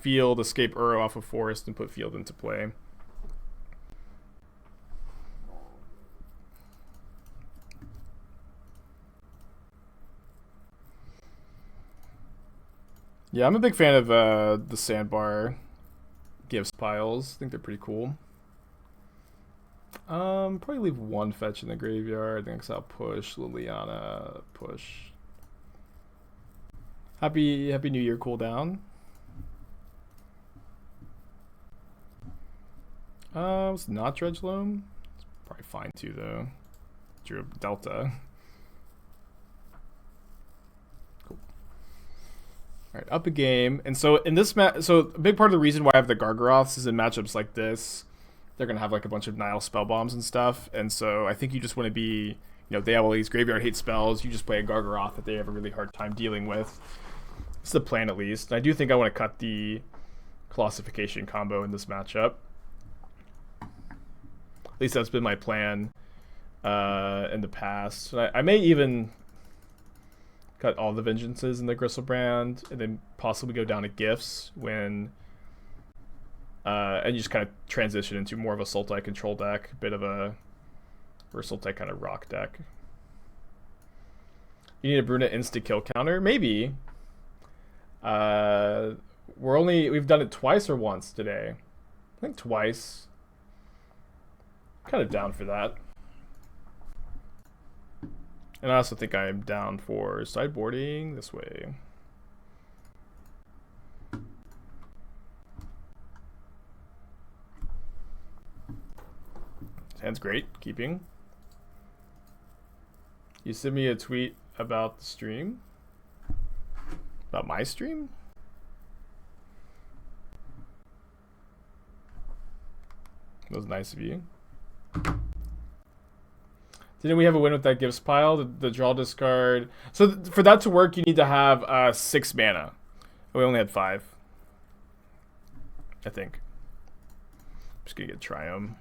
Field, escape Uro off of Forest, and put Field into play. Yeah, I'm a big fan of the Sandbar Gifts piles. I think they're pretty cool. Probably leave 1 fetch in the graveyard. I think I'll push Liliana. Push. Happy New Year cooldown. It's not Dredge Loam. It's probably fine too though. Drew Delta. Alright, up a game. And so in this so a big part of the reason why I have the Gargaroths is in matchups like this, they're going to have like a bunch of Nile spell bombs and stuff. And so I think you just want to be, they have all these graveyard hate spells. You just play a Gargaroth that they have a really hard time dealing with. It's the plan at least. And I do think I want to cut the Colossification combo in this matchup. At least that's been my plan in the past. And I may even cut all the Vengeances in the Griselbrand, and then possibly go down to Gifts when, and you just kind of transition into more of a Sultai control deck, a bit of a Sultai kind of rock deck. You need a Bruna insta-kill counter? Maybe. We've done it twice or once today. I think twice. Kind of down for that. And I also think I am down for sideboarding this way. Hand's great, keeping. You sent me a tweet about the stream? About my stream? That was nice of you. Didn't we have a win with that Gifts pile? The draw discard. So for that to work, you need to have 6 mana. We only had 5. I think. I'm just gonna get Triome.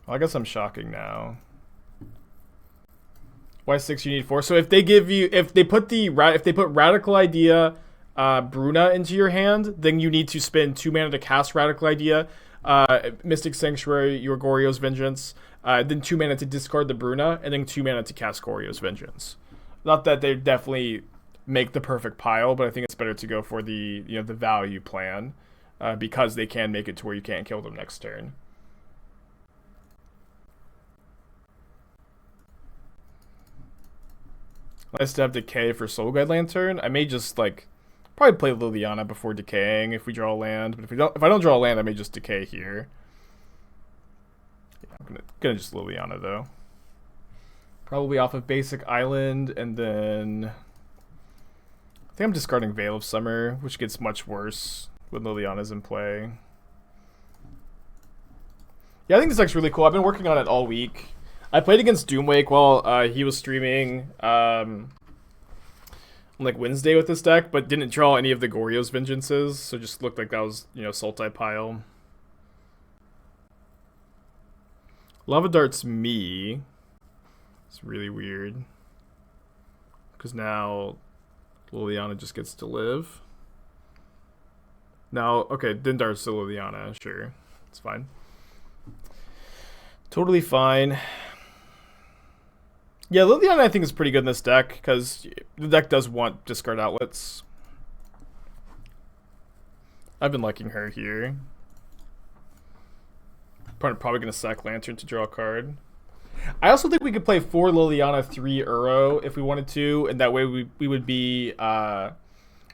Well, I guess I'm shocking now. Why 6? You need 4. So if they put Radical Idea, Bruna into your hand, then you need to spend 2 mana to cast Radical Idea, Mystic Sanctuary, your Goryo's Vengeance, then 2 mana to discard the Bruna, and then 2 mana to cast Goryo's Vengeance. Not that they definitely make the perfect pile, but I think it's better to go for the the value plan, because they can make it to where you can't kill them next turn. Nice to have Decay for Soul Guide Lantern. I may just like probably play Liliana before decaying if we draw a land. But if I don't draw a land, I may just decay here. Yeah, I'm gonna just Liliana though. Probably off of basic island, and then I think I'm discarding Veil of Summer, which gets much worse when Liliana's in play. Yeah, I think this deck's really cool. I've been working on it all week. I played against Doomwake while he was streaming on like Wednesday with this deck, but didn't draw any of the Goryo's Vengeances, so just looked like that was, you know, Sultai pile. Lava Dart's me. It's really weird. Because now Liliana just gets to live. Now, okay, Dindar's to Liliana, sure. It's fine. Totally fine. Yeah, Liliana I think is pretty good in this deck, because the deck does want discard outlets. I've been liking her here. Probably going to sack Lantern to draw a card. I also think we could play 4 Liliana, 3 Uro if we wanted to, and that way we would be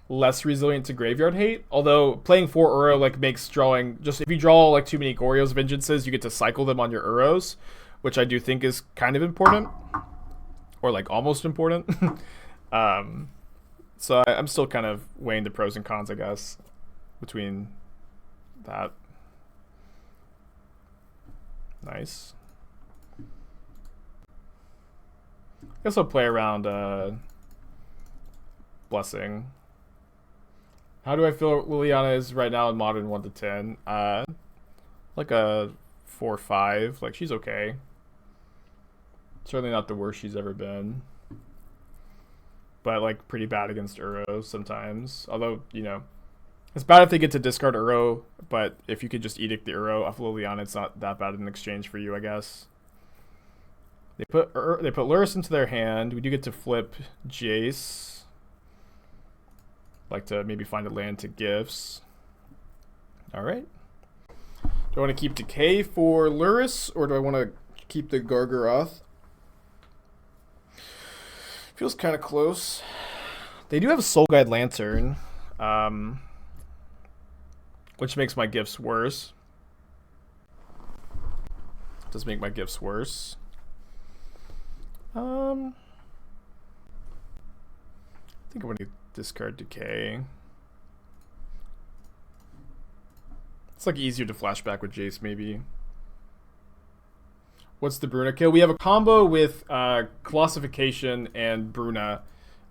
less resilient to graveyard hate. Although playing 4 Uro like makes drawing, just if you draw like too many Goryo's Vengeances, you get to cycle them on your Uros, which I do think is kind of important. Or like almost important. So I'm still kind of weighing the pros and cons, I guess, between that. Nice. I guess I'll play around Blessing. How do I feel Liliana is right now in Modern 1 to 10? Like a 4 or 5. Like, she's okay. Certainly not the worst she's ever been. But, like, pretty bad against Uro sometimes. Although, you know, it's bad if they get to discard Uro, but if you could just edict the Uro off Liliana, it's not that bad in exchange for you, I guess. They put Lurrus into their hand. We do get to flip Jace. Like to maybe find a land to Gifts. Alright. Do I want to keep Decay for Lurrus, or do I want to keep the Gargaroth? Feels kind of close. They do have a Soul Guide Lantern, which makes my Gifts worse. Does make my Gifts worse. I think I'm going to discard Decay. It's like easier to flashback with Jace, maybe. What's the Bruna kill? We have a combo with Colossification and Bruna,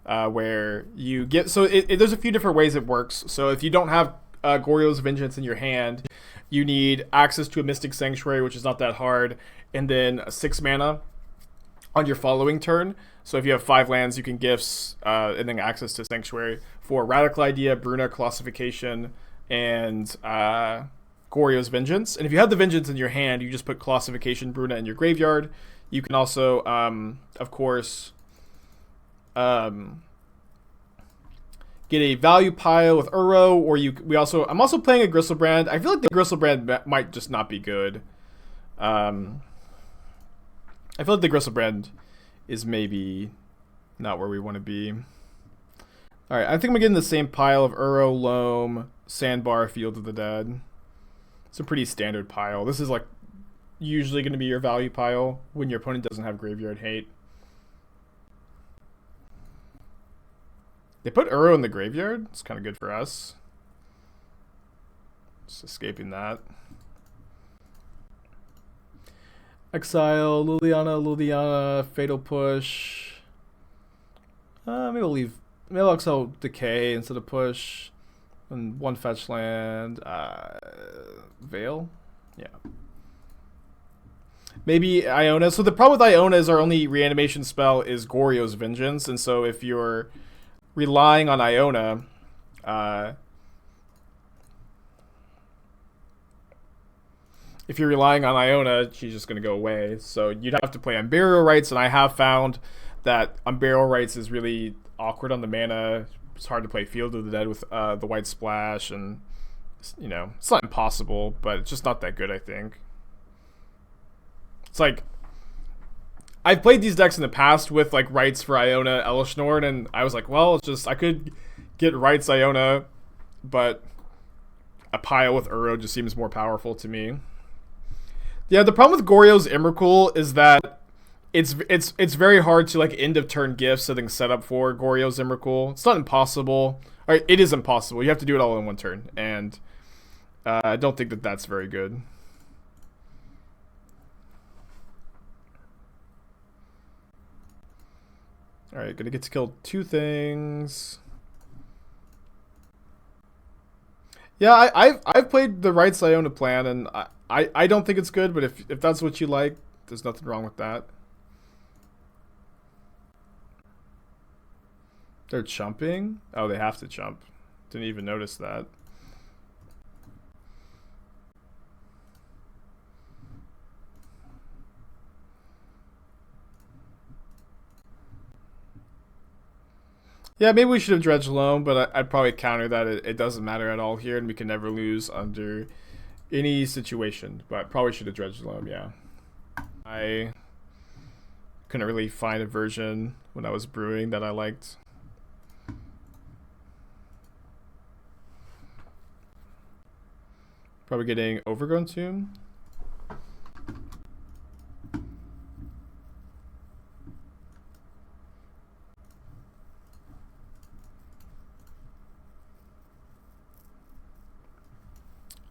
where you get... So there's a few different ways it works. So if you don't have Goryo's Vengeance in your hand, you need access to a Mystic Sanctuary, which is not that hard, and then 6 mana on your following turn. So if you have 5 lands, you can Gifts and then access to Sanctuary for Radical Idea, Bruna, Colossification, and Goryo's Vengeance. And if you have the Vengeance in your hand, you just put Colossification, Bruna in your graveyard. You can also, of course, get a value pile with Uro, or I'm also playing a Griselbrand. I feel like the Griselbrand might just not be good. I feel like the Griselbrand is maybe not where we want to be. Alright, I think I'm getting the same pile of Uro, Loam, Sandbar, Field of the Dead. It's a pretty standard pile. This is like usually going to be your value pile when your opponent doesn't have graveyard hate. They put Uro in the graveyard. It's kind of good for us. Just escaping that. Exile, Liliana, Fatal Push. Maybe I'll exile Decay instead of Push. And 1 fetch land. Veil? Yeah. Maybe Iona. So the problem with Iona is our only reanimation spell is Goryo's Vengeance. And so if you're relying on Iona, she's just going to go away. So you'd have to play Unburial Rites, and I have found that Unburial Rites is really awkward on the mana. It's hard to play Field of the Dead with the White Splash, and, you know, it's not impossible, but it's just not that good, I think. It's like, I've played these decks in the past with like Rights for Iona, Elish Nord, and I was like, well, it's just I could get Rights Iona, but a pile with Uro just seems more powerful to me. Yeah, the problem with Goryo's Emrakul is that it's very hard to like end of turn gifts something set up for Goryo's Emrakul. It's not impossible. Or it is impossible. You have to do it all in one turn, and I don't think that that's very good. All right, gonna get to kill 2 things. Yeah, I've played the Rights Iona plan, and I don't think it's good, but if that's what you like, there's nothing wrong with that. They're chumping? Oh, they have to chump. Didn't even notice that. Yeah, maybe we should have dredged Loam, but I'd probably counter that it doesn't matter at all here, and we can never lose under any situation. But probably should have dredged Loam, yeah. I couldn't really find a version when I was brewing that I liked. Probably getting Overgrown Tomb.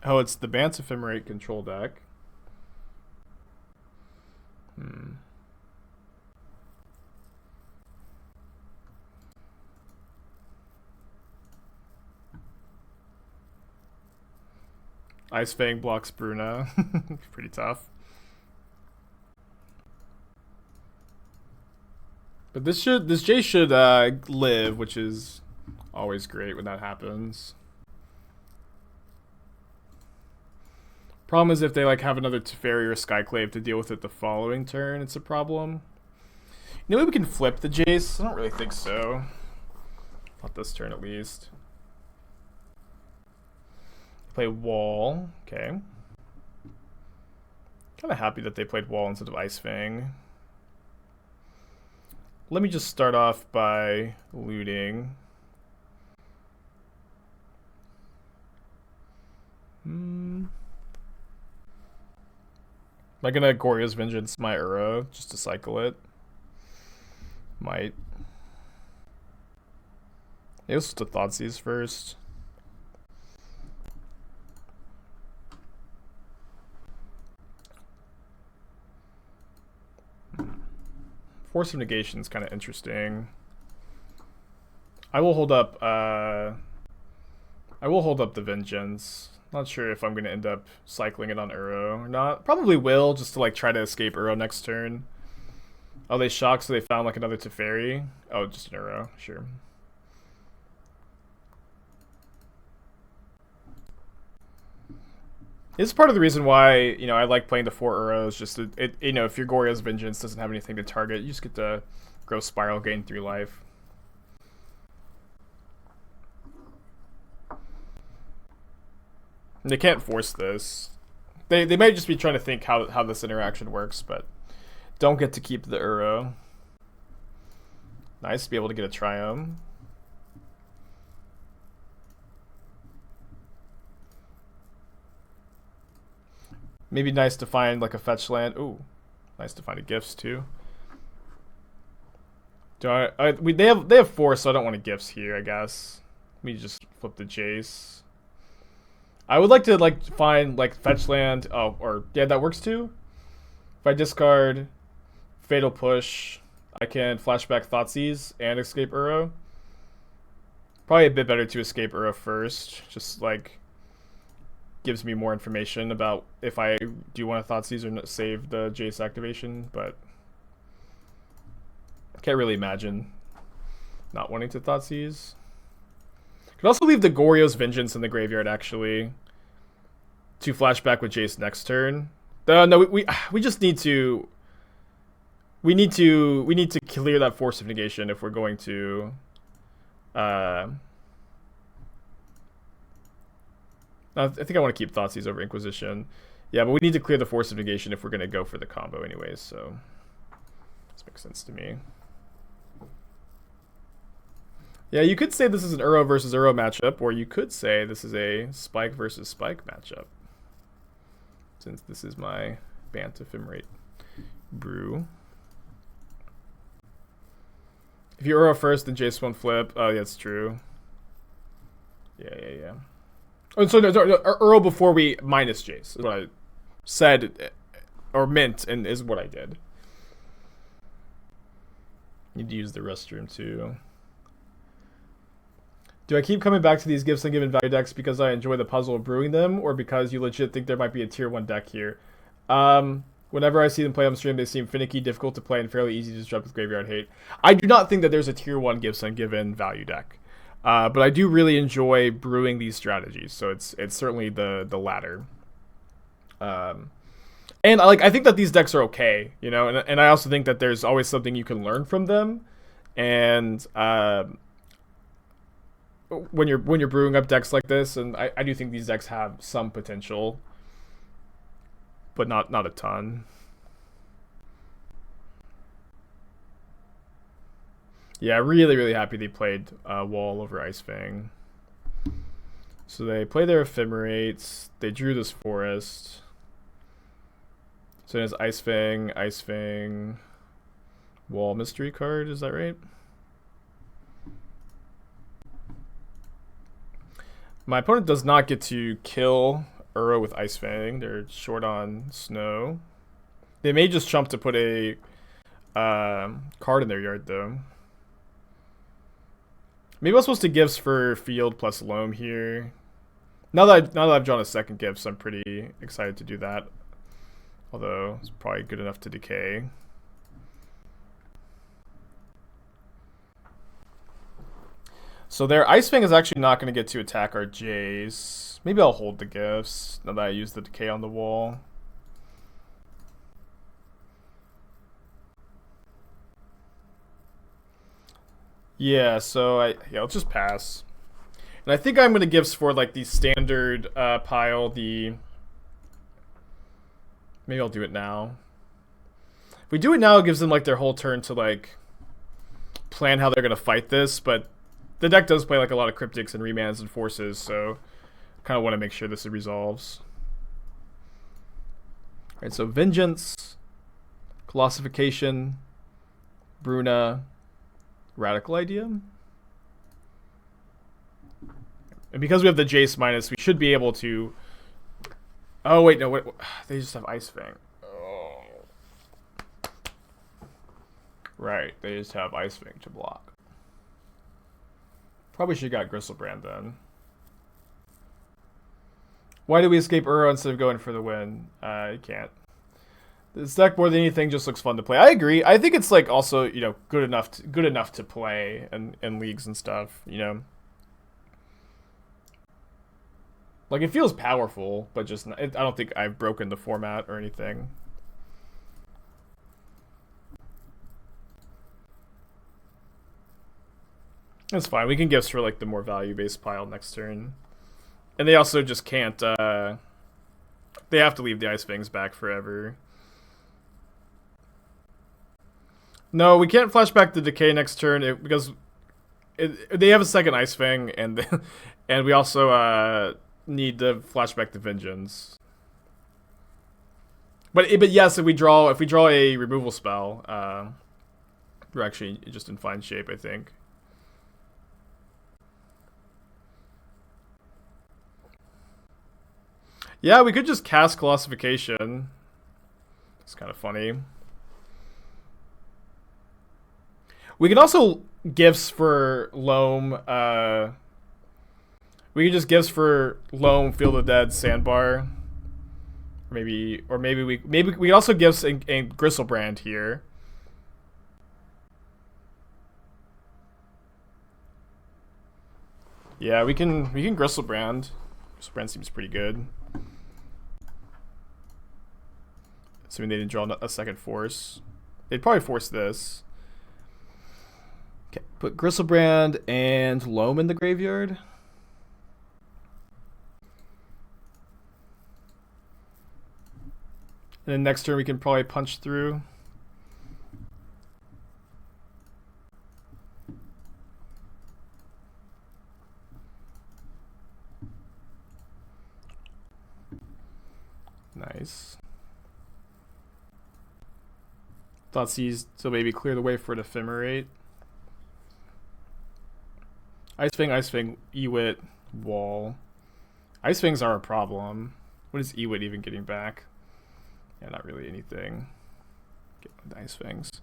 Oh, it's the Bance Ephemerate control deck. Ice Fang blocks Bruna. Pretty tough. But this Jace should live, which is always great when that happens. Problem is if they like have another Teferi or Skyclave to deal with it the following turn, it's a problem. You know, we can flip the Jace. I don't really think so. Not this turn at least. Play Wall. Okay. Kind of happy that they played Wall instead of Ice Fang. Let me just start off by looting. Am I gonna Goryo's Vengeance my Uro just to cycle it? Might. Maybe let's just Thoughtseize first. Force of Negation is kind of interesting. I will hold up the Vengeance. Not sure if I'm going to end up cycling it on Uro or not. Probably will, just to like try to escape Uro next turn. Oh, they shocked, so they found like another Teferi. Oh, just an Uro, sure. This is part of the reason why, you know, I like playing the 4 Uros. Just you know, if your Goryo's Vengeance doesn't have anything to target, you just get to grow Spiral, gain 3 life. They can't force this. They might just be trying to think how this interaction works, but don't get to keep the Uro. Nice to be able to get a Triome. Maybe nice to find like a fetch land. Ooh, nice to find a Gifts too. They have 4, so I don't want a Gifts here, I guess. Let me just flip the Jace. I would like to like find like fetch land. Oh, or yeah, that works too. If I discard Fatal Push, I can flashback Thoughtseize and escape Uro. Probably a bit better to escape Uro first. Just like gives me more information about if I do want to Thoughtseize or not save the Jace activation, but I can't really imagine not wanting to Thoughtseize. Could also leave the Goryo's Vengeance in the graveyard actually to flashback with Jace next turn. No, we just need to we need to clear that Force of Negation if we're going to I think I want to keep Thoughtseize over Inquisition. Yeah, but we need to clear the Force of Negation if we're going to go for the combo anyways, so Makes sense to me. Yeah, you could say this is an Uro versus Uro matchup, or you could say this is a Spike versus Spike matchup. Since this is my Bant Ephemerate brew. If you Uro first, then Jace won't flip. Oh, yeah, that's true. Yeah. Oh, so no, Uro before we minus Jace is what I said, or meant, and is what I did. Need to use the restroom too. Do I keep coming back to these Gifts Ungiven value decks because I enjoy the puzzle of brewing them, or because you legit think there might be a tier 1 deck here? Whenever I see them play on stream, they seem finicky, difficult to play, and fairly easy to disrupt with graveyard hate. I do not think that there's a tier 1 Gifts Ungiven value deck. But I do really enjoy brewing these strategies, so it's certainly the latter. And I think that these decks are okay, you know, and I also think that there's always something you can learn from them, and when you're brewing up decks like this, and I do think these decks have some potential, but not a ton. Yeah, really happy they played Wall over Icefang. So they play their Ephemerates, they drew this Forest. So there's Icefang, Wall mystery card, is that right? My opponent does not get to kill Uro with Icefang. They're short on snow. They may just chump to put a card in their yard, though. Maybe I'm supposed to Gifts for Field plus Loam here. Now that I've drawn a second Gifts, I'm pretty excited to do that. Although it's probably good enough to Decay. So their Icefang is actually not going to get to attack our Jace. Maybe I'll hold the Gifts now that I use the Decay on the wall. Yeah, so I'll just pass. And I think I'm going to Gifts for like the standard pile, maybe I'll do it now. If we do it now, it gives them like their whole turn to like plan how they're going to fight this, but the deck does play like a lot of Cryptics and Remans and Forces, so kind of want to make sure this resolves. Alright, so Vengeance, Colossification, Bruna, Radical Idea. And because we have the Jace minus, we should be able to... Oh, wait, no, wait. They just have Icefang. Oh. Right, they just have Icefang to block. Probably should have got Griselbrand then. Why did we escape Uro instead of going for the win? You can't. This deck, more than anything, just looks fun to play. I agree. I think it's like also, you know, good enough to play in leagues and stuff, you know. Like, it feels powerful, but just I don't think I've broken the format or anything. That's fine. We can Gifts for like the more value-based pile next turn. And they also just can't they have to leave the Icefangs back forever. No, we can't flash back the Decay next turn because they have a second Icefang, and we also need to flash back the Vengeance. But yes, if we draw a removal spell, we're actually just in fine shape, I think. Yeah, we could just cast Colossification. It's kind of funny. We can also Gifts for Loam. We can just Gifts for Loam, Field of Dead, Sandbar. Maybe we also Gifts in Griselbrand here. Yeah, we can Griselbrand. Griselbrand seems pretty good. Assuming they didn't draw a second force. They'd probably force this. Okay, put Griselbrand and Loam in the graveyard. And then next turn we can probably punch through. Thoughtseize to maybe clear the way for an Ephemerate. Ice Fang, Ewit, Wall. Ice Fangs are a problem. What is Ewit even getting back? Yeah, not really anything. Get the Ice Fangs.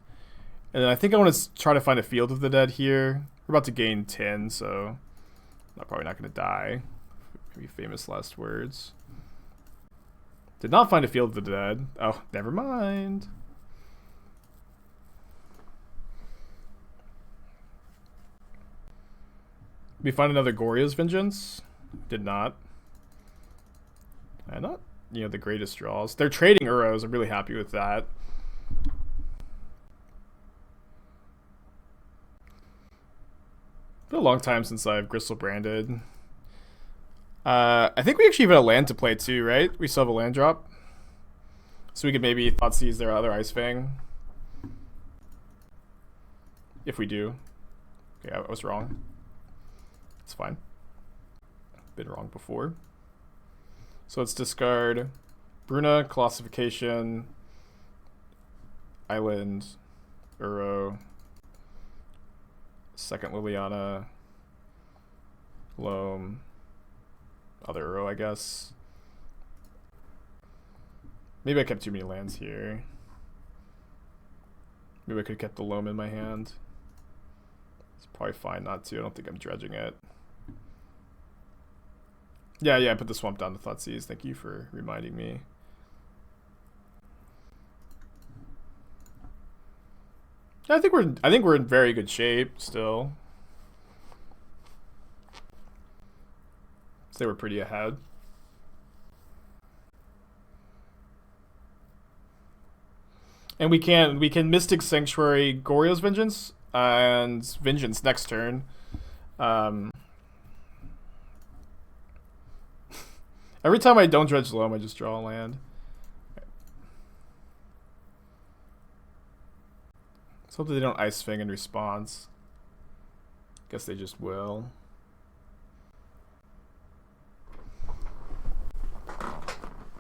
And then I think I want to try to find a Field of the Dead here. We're about to gain 10, so I'm probably not going to die. Maybe famous last words. Did not find a Field of the Dead. Oh, never mind. We find another Goryo's Vengeance. Did not. And not, the greatest draws. They're trading Uros. I'm really happy with that. Been a long time since I've Griselbranded. I think we actually have a land to play too, right? We still have a land drop. So we could maybe Thoughtseize their other Ice Fang. If we do. Okay, I was wrong. It's fine. Been wrong before. So let's discard Bruna, Colossification, Island, Uro, second Liliana, Loam, other Uro, I guess. Maybe I kept too many lands here. Maybe I could have kept the Loam in my hand. It's probably fine not to. I don't think I'm dredging it. Yeah, I put the Swamp down to Thoughtseize. Thank you for reminding me. I think we're in very good shape still. So they were pretty ahead. And we can Mystic Sanctuary Goryo's Vengeance and Vengeance next turn. Every time I don't dredge Loam, I just draw a land. Let's hope that they don't Ice Fang in response. Guess they just will.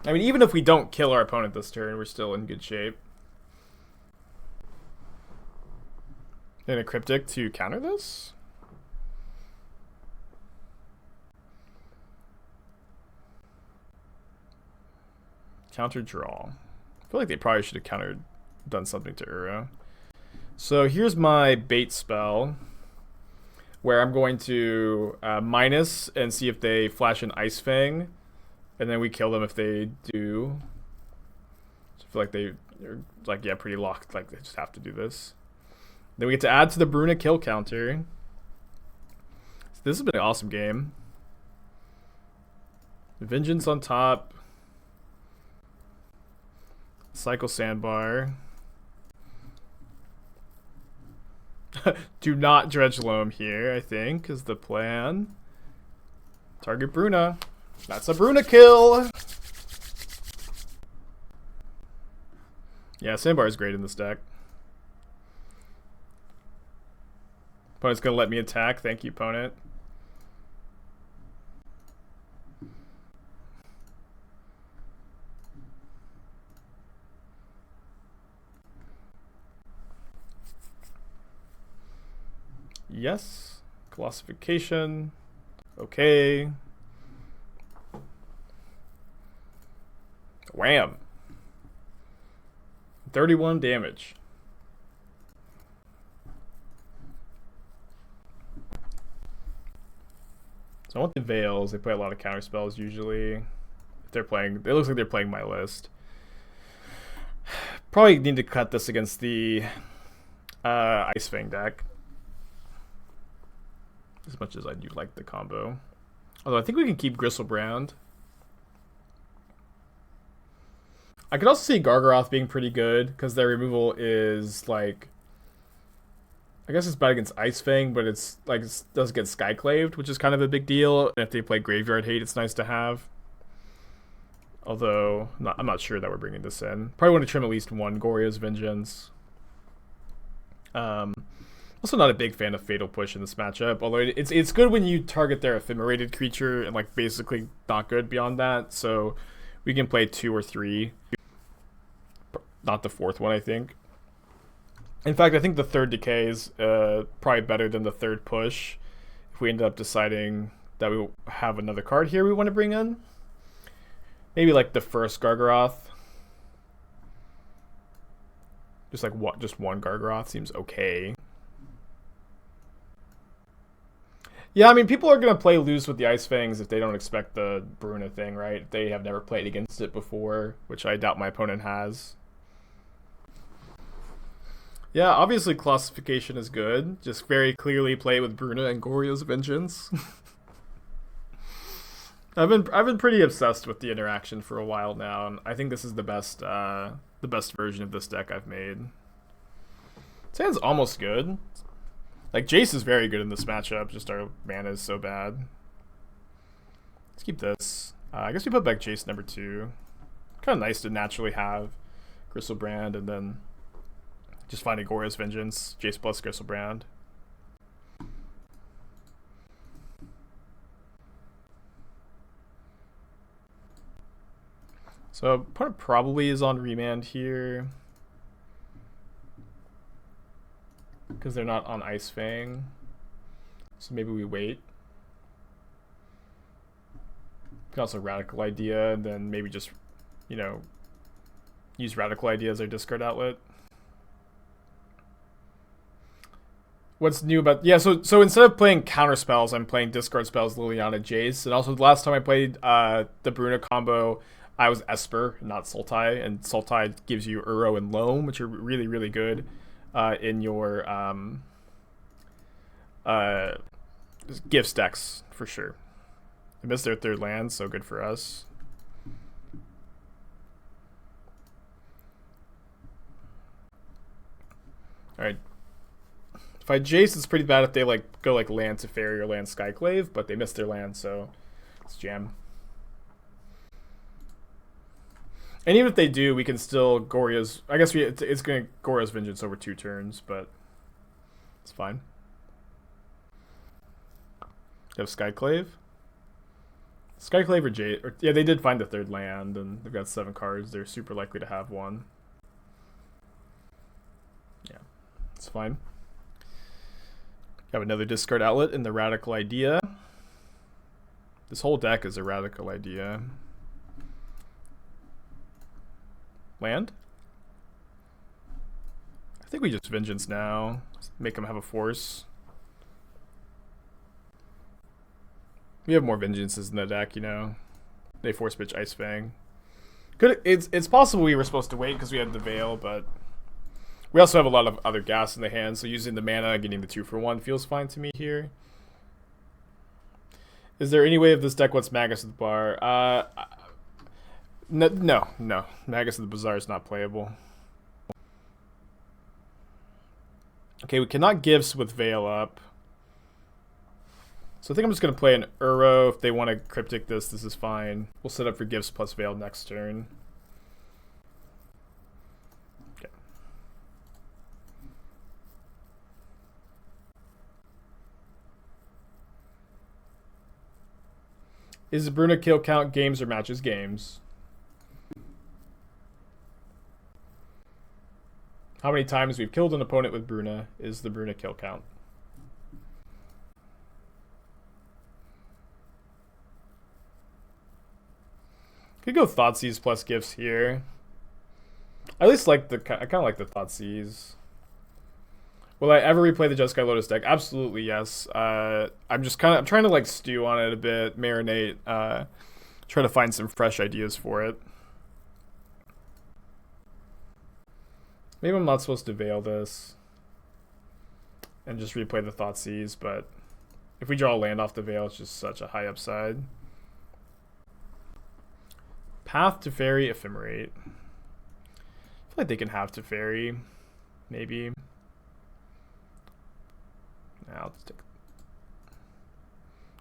I mean, even if we don't kill our opponent this turn, we're still in good shape. And a Cryptic to counter this? Counter draw. I feel like they probably should have done something to Uro. So here's my bait spell, where I'm going to minus and see if they flash an Ice Fang, and then we kill them if they do. So I feel like they're pretty locked. Like they just have to do this. Then we get to add to the Bruna kill counter. So this has been an awesome game. Vengeance on top. Cycle Sandbar. Do not dredge Loam here, I think, is the plan. Target Bruna. That's a Bruna kill! Yeah, Sandbar is great in this deck. Opponent's gonna let me attack. Thank you, opponent. Yes. Colossification. Okay. Wham. 31 damage. So I want the Veils. They play a lot of counter spells usually. If they're playing, it looks like they're playing my list. Probably need to cut this against the Ice Fang deck. As much as I do like the combo. Although I think we can keep Griselbrand. I could also see Gargaroth being pretty good, because their removal is like... I guess it's bad against Ice Fang, but it's like it does get Skyclaved, which is kind of a big deal. And if they play Graveyard Hate, it's nice to have. Although, I'm not sure that we're bringing this in. Probably want to trim at least one Goryo's Vengeance. Also not a big fan of Fatal Push in this matchup, although it's good when you target their ephemerated creature and like basically not good beyond that. So we can play 2 or 3. Not the 4th one, I think. In fact, I think the third Decay is probably better than the third push. If we end up deciding that we have another card here we want to bring in. Maybe like the first Gargaroth. Just like what? Just one Gargaroth seems okay. Yeah, I mean, people are going to play loose with the Ice Fangs if they don't expect the Bruna thing, right? If they have never played against it before, which I doubt my opponent has. Yeah, obviously Colossification is good. Just very clearly play with Bruna and Goryo's Vengeance. I've been pretty obsessed with the interaction for a while now, and I think this is the best version of this deck I've made. This hand's almost good. Like, Jace is very good in this matchup, just our mana is so bad. Let's keep this. I guess we put back Jace number 2. Kind of nice to naturally have Griselbrand and then just find a Goryo's Vengeance, Jace plus Griselbrand. So opponent probably is on remand here. Because they're not on Ice Fang. So maybe we wait. We can also Radical Idea, and then maybe just, you know, use Radical Idea as our discard outlet. What's new about... Yeah, so instead of playing counter spells, I'm playing discard spells, Liliana, Jace. And also the last time I played the Bruna combo, I was Esper, not Sultai. And Sultai gives you Uro and Loam, which are really, really good. In your Gifts decks, for sure. They missed their third land, so good for us. Alright. If I Jace, it's pretty bad if they like go like land Teferi or land Skyclave, but they missed their land, so let's jam. And even if they do, we can still Goryo's... I guess it's going to Goryo's Vengeance over 2 turns, but it's fine. They have Skyclave? Skyclave or Jade... yeah, they did find the third land, and they've got 7 cards. They're super likely to have one. Yeah, it's fine. Have another discard outlet in the Radical Idea. This whole deck is a Radical Idea. Land? I think we just Vengeance now. Make them have a force. We have more Vengeances in the deck, you know. They force pitch Ice Fang. It's possible we were supposed to wait because we had the Veil, but we also have a lot of other gas in the hand, so using the mana and getting the 2-for-1 feels fine to me here. Is there any way of this deck what's Magus at the bar? No. Magus of the Bazaar is not playable. Okay, we cannot Gifts with Veil up. So I think I'm just going to play an Uro. If they want to Cryptic this is fine. We'll set up for Gifts plus Veil next turn. Okay. Is the Bruna kill count games or matches games? How many times we've killed an opponent with Bruna is the Bruna kill count. Could go Thoughtseize plus Gifts here. I at least like I kind of like the Thoughtseize. Will I ever replay the Jeskai Lotus deck? Absolutely yes. I'm trying to like stew on it a bit, marinate, try to find some fresh ideas for it. Maybe I'm not supposed to Veil this and just replay the Thoughtseize, but if we draw a land off the Veil, it's just such a high upside. Path to Fairy, Ephemerate. I feel like they can have to Fairy, maybe. Nah, I'll just take...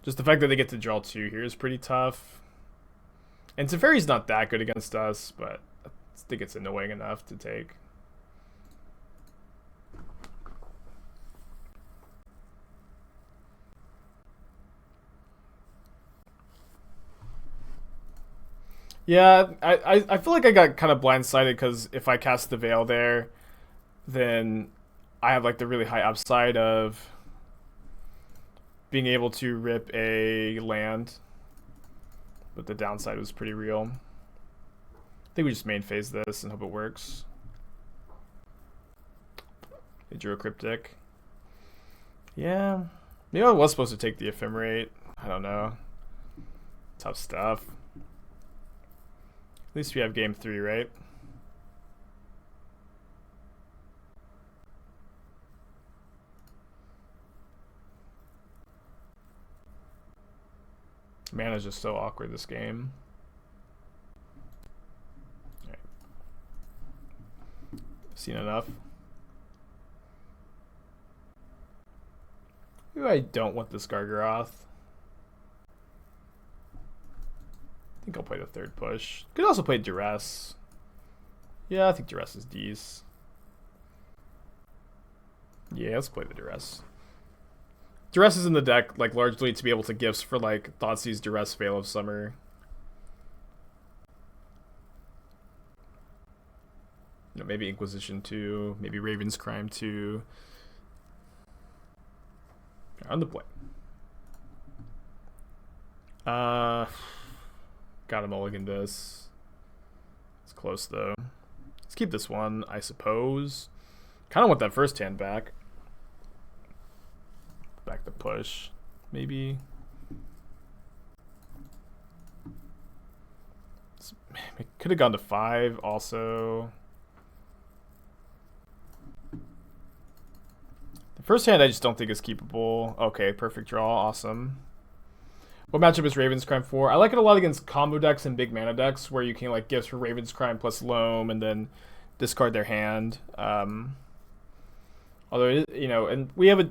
Just the fact that they get to draw 2 here is pretty tough. And Teferi's not that good against us, but I think it's annoying enough to take. Yeah, I feel like I got kind of blindsided because if I cast the Veil there, then I have like the really high upside of being able to rip a land, but the downside was pretty real. I think we just main phase this and hope it works. They drew a cryptic. Yeah, maybe I was supposed to take the ephemerate. I don't know. Tough stuff. At least we have game 3, right? Mana's just so awkward this game. Alright. Seen enough. Maybe I don't want this Gargaroth. I think I'll play the third push. Could also play Duress. Yeah, I think Duress is D's. Yeah, let's play the Duress. Duress is in the deck, like, largely to be able to gifts for, like, Thoughtseize, Duress, Veil of Summer. You know, maybe Inquisition 2, maybe Raven's Crime 2. On the play. Gotta mulligan this. It's close, though. Let's keep this one, I suppose. Kind of want that first hand back. Back to push, maybe. It could have gone to 5 also. The first hand I just don't think is keepable. Okay, perfect draw, awesome. What matchup is Raven's Crime for? I like it a lot against combo decks and big mana decks where you can like gifts for Raven's Crime plus Loam and then discard their hand. Although, you know, and we have a...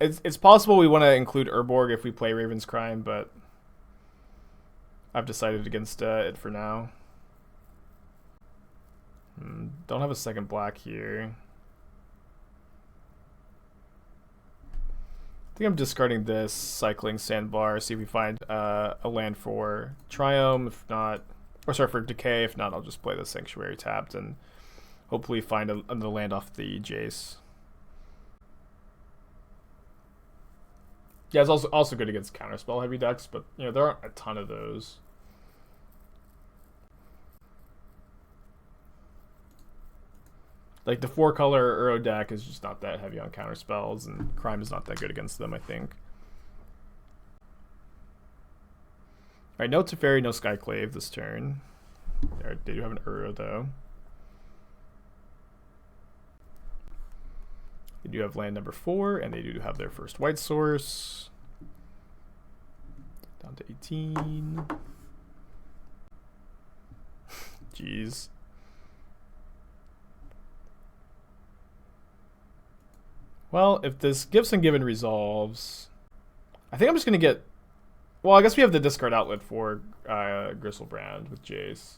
It's possible we want to include Urborg if we play Raven's Crime, but I've decided against it for now. Don't have a second black here. I think I'm discarding this, cycling Sandbar, see if we find a land for Triome, if not, or sorry, for Decay. If not, I'll just play the Sanctuary tapped and hopefully find another land off the Jace. Yeah, it's also good against counterspell heavy decks, but you know there aren't a ton of those. Like the 4-color Uro deck is just not that heavy on counterspells, and Crime is not that good against them, I think. Alright, no Teferi, no Skyclave this turn. They do have an Uro though. They do have land number 4, and they do have their first white source. Down to 18. Jeez. Well, if this Gifts Ungiven resolves, I think I'm just going to get... Well, I guess we have the discard outlet for Griselbrand with Jace.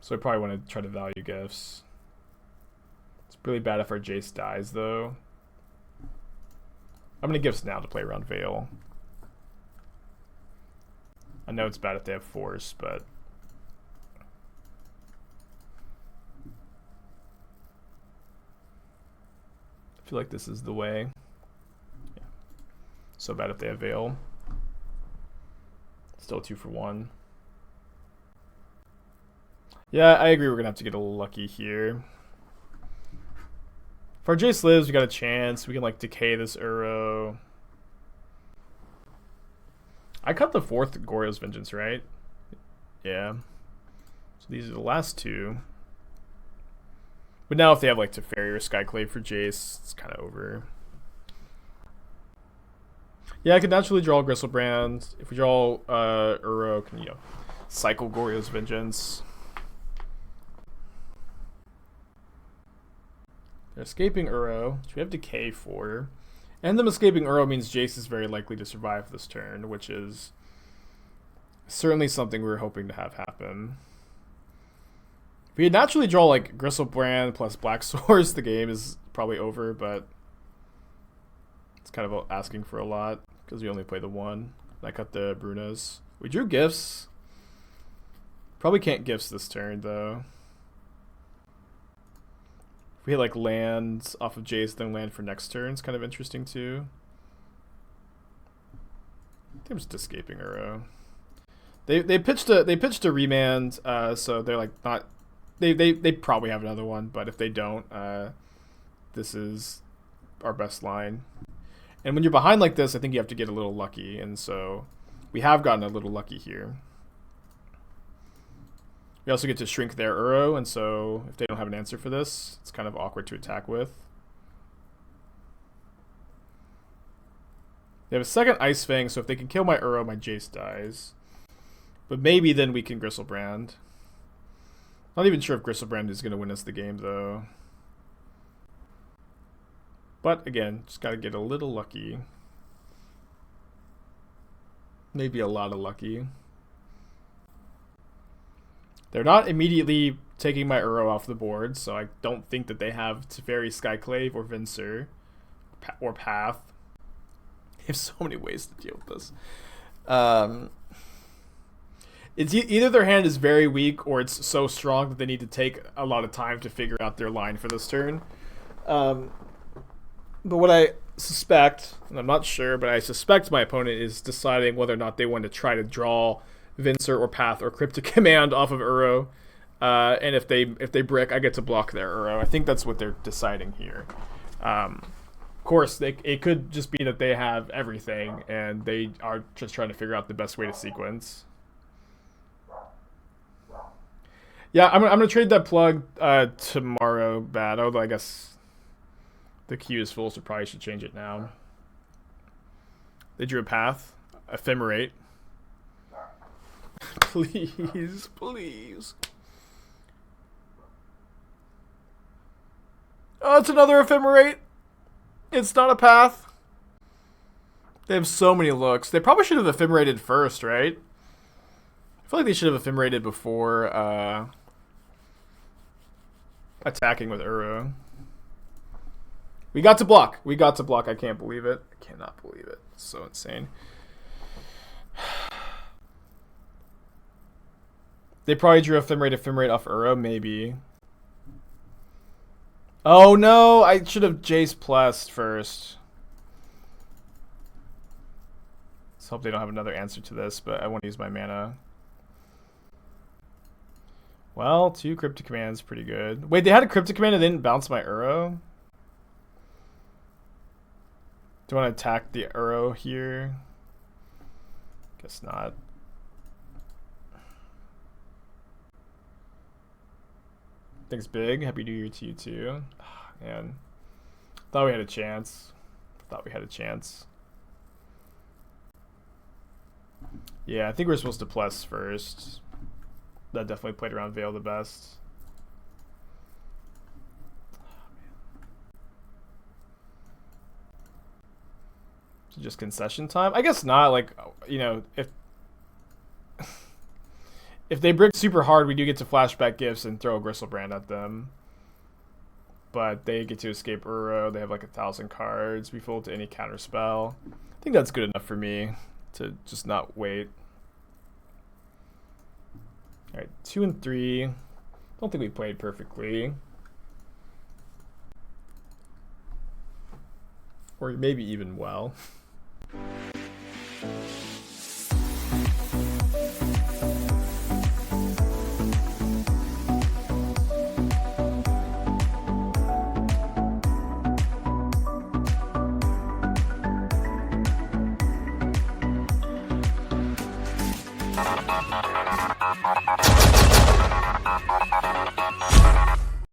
So I probably want to try to value gifts. It's really bad if our Jace dies, though. I'm going to gifts now to play around Veil. I know it's bad if they have Force, but... I feel like this is the way. Yeah. So bad if they have Veil. Still 2 for 1. Yeah, I agree we're going to have to get a little lucky here. If our Jace lives, we got a chance. We can like decay this Uro. I cut the 4th Goryo's Vengeance, right? Yeah. So these are the last 2. But now if they have like Teferi or Skyclave for Jace, it's kind of over. Yeah, I could naturally draw Griselbrand. If we draw Uro, can, you know, cycle Goryo's Vengeance. They're escaping Uro, which we have Decay for. And them escaping Uro means Jace is very likely to survive this turn, which is certainly something we were hoping to have happen. If we naturally draw like Griselbrand plus Black Source, the game is probably over, but it's kind of asking for a lot because we only play the 1. I cut the Brunas. We drew Gifts. Probably can't Gifts this turn though. We hit like lands off of Jace, then land for next turn. It's kind of interesting too. I think I'm just escaping Uro. They pitched a remand, so they're like not. They probably have another one, but if they don't, this is our best line. And when you're behind like this, I think you have to get a little lucky, and so we have gotten a little lucky here. We also get to shrink their Uro, and so if they don't have an answer for this, it's kind of awkward to attack with. They have a second Ice Fang, so if they can kill my Uro, my Jace dies. But maybe then we can Griselbrand. Not even sure if Griselbrand is going to win us the game, though. But again, just got to get a little lucky. Maybe a lot of lucky. They're not immediately taking my Uro off the board, so I don't think that they have Teferi, Skyclave, or Vincer, or Path. They have so many ways to deal with this. It's either their hand is very weak, or it's so strong that they need to take a lot of time to figure out their line for this turn. But what I suspect, and I'm not sure, but I suspect my opponent is deciding whether or not they want to try to draw Vincer or Path or Cryptic Command off of Uro. And if they brick, I get to block their Uro. I think that's what they're deciding here. Of course, it could just be that they have everything, and they are just trying to figure out the best way to sequence. Yeah, I'm going to trade that plug tomorrow, Bad. Although I guess the queue is full, so probably should change it now. They drew a Path. Ephemerate. Please, please. Oh, it's another Ephemerate. It's not a Path. They have so many looks. They probably should have Ephemerated first, right? I feel like they should have Ephemerated before attacking with Uro. We got to block. We got to block. I can't believe it. I cannot believe it. It's so insane. They probably drew Ephemerate off Uro, maybe. Oh no! I should have Jace Plessed first. Let's hope they don't have another answer to this, but I want to use my mana. Well, 2 Cryptic Commands, pretty good. Wait, they had a Cryptic Command and they didn't bounce my Uro? Do I want to attack the Uro here? Guess not. Thanks, Big. Happy New Year to you, too. Oh, man. Thought we had a chance. Thought we had a chance. Yeah, I think we're supposed to plus first. That definitely played around Veil the best. So just concession time? I guess not. Like, you know, if they brick super hard, we do get to flashback Gifts and throw a Griselbrand at them. But they get to escape Uro. They have like 1,000 cards. We fold to any counter spell. I think that's good enough for me to just not wait. Alright, 2 and 3. Don't think we played perfectly. Or maybe even well.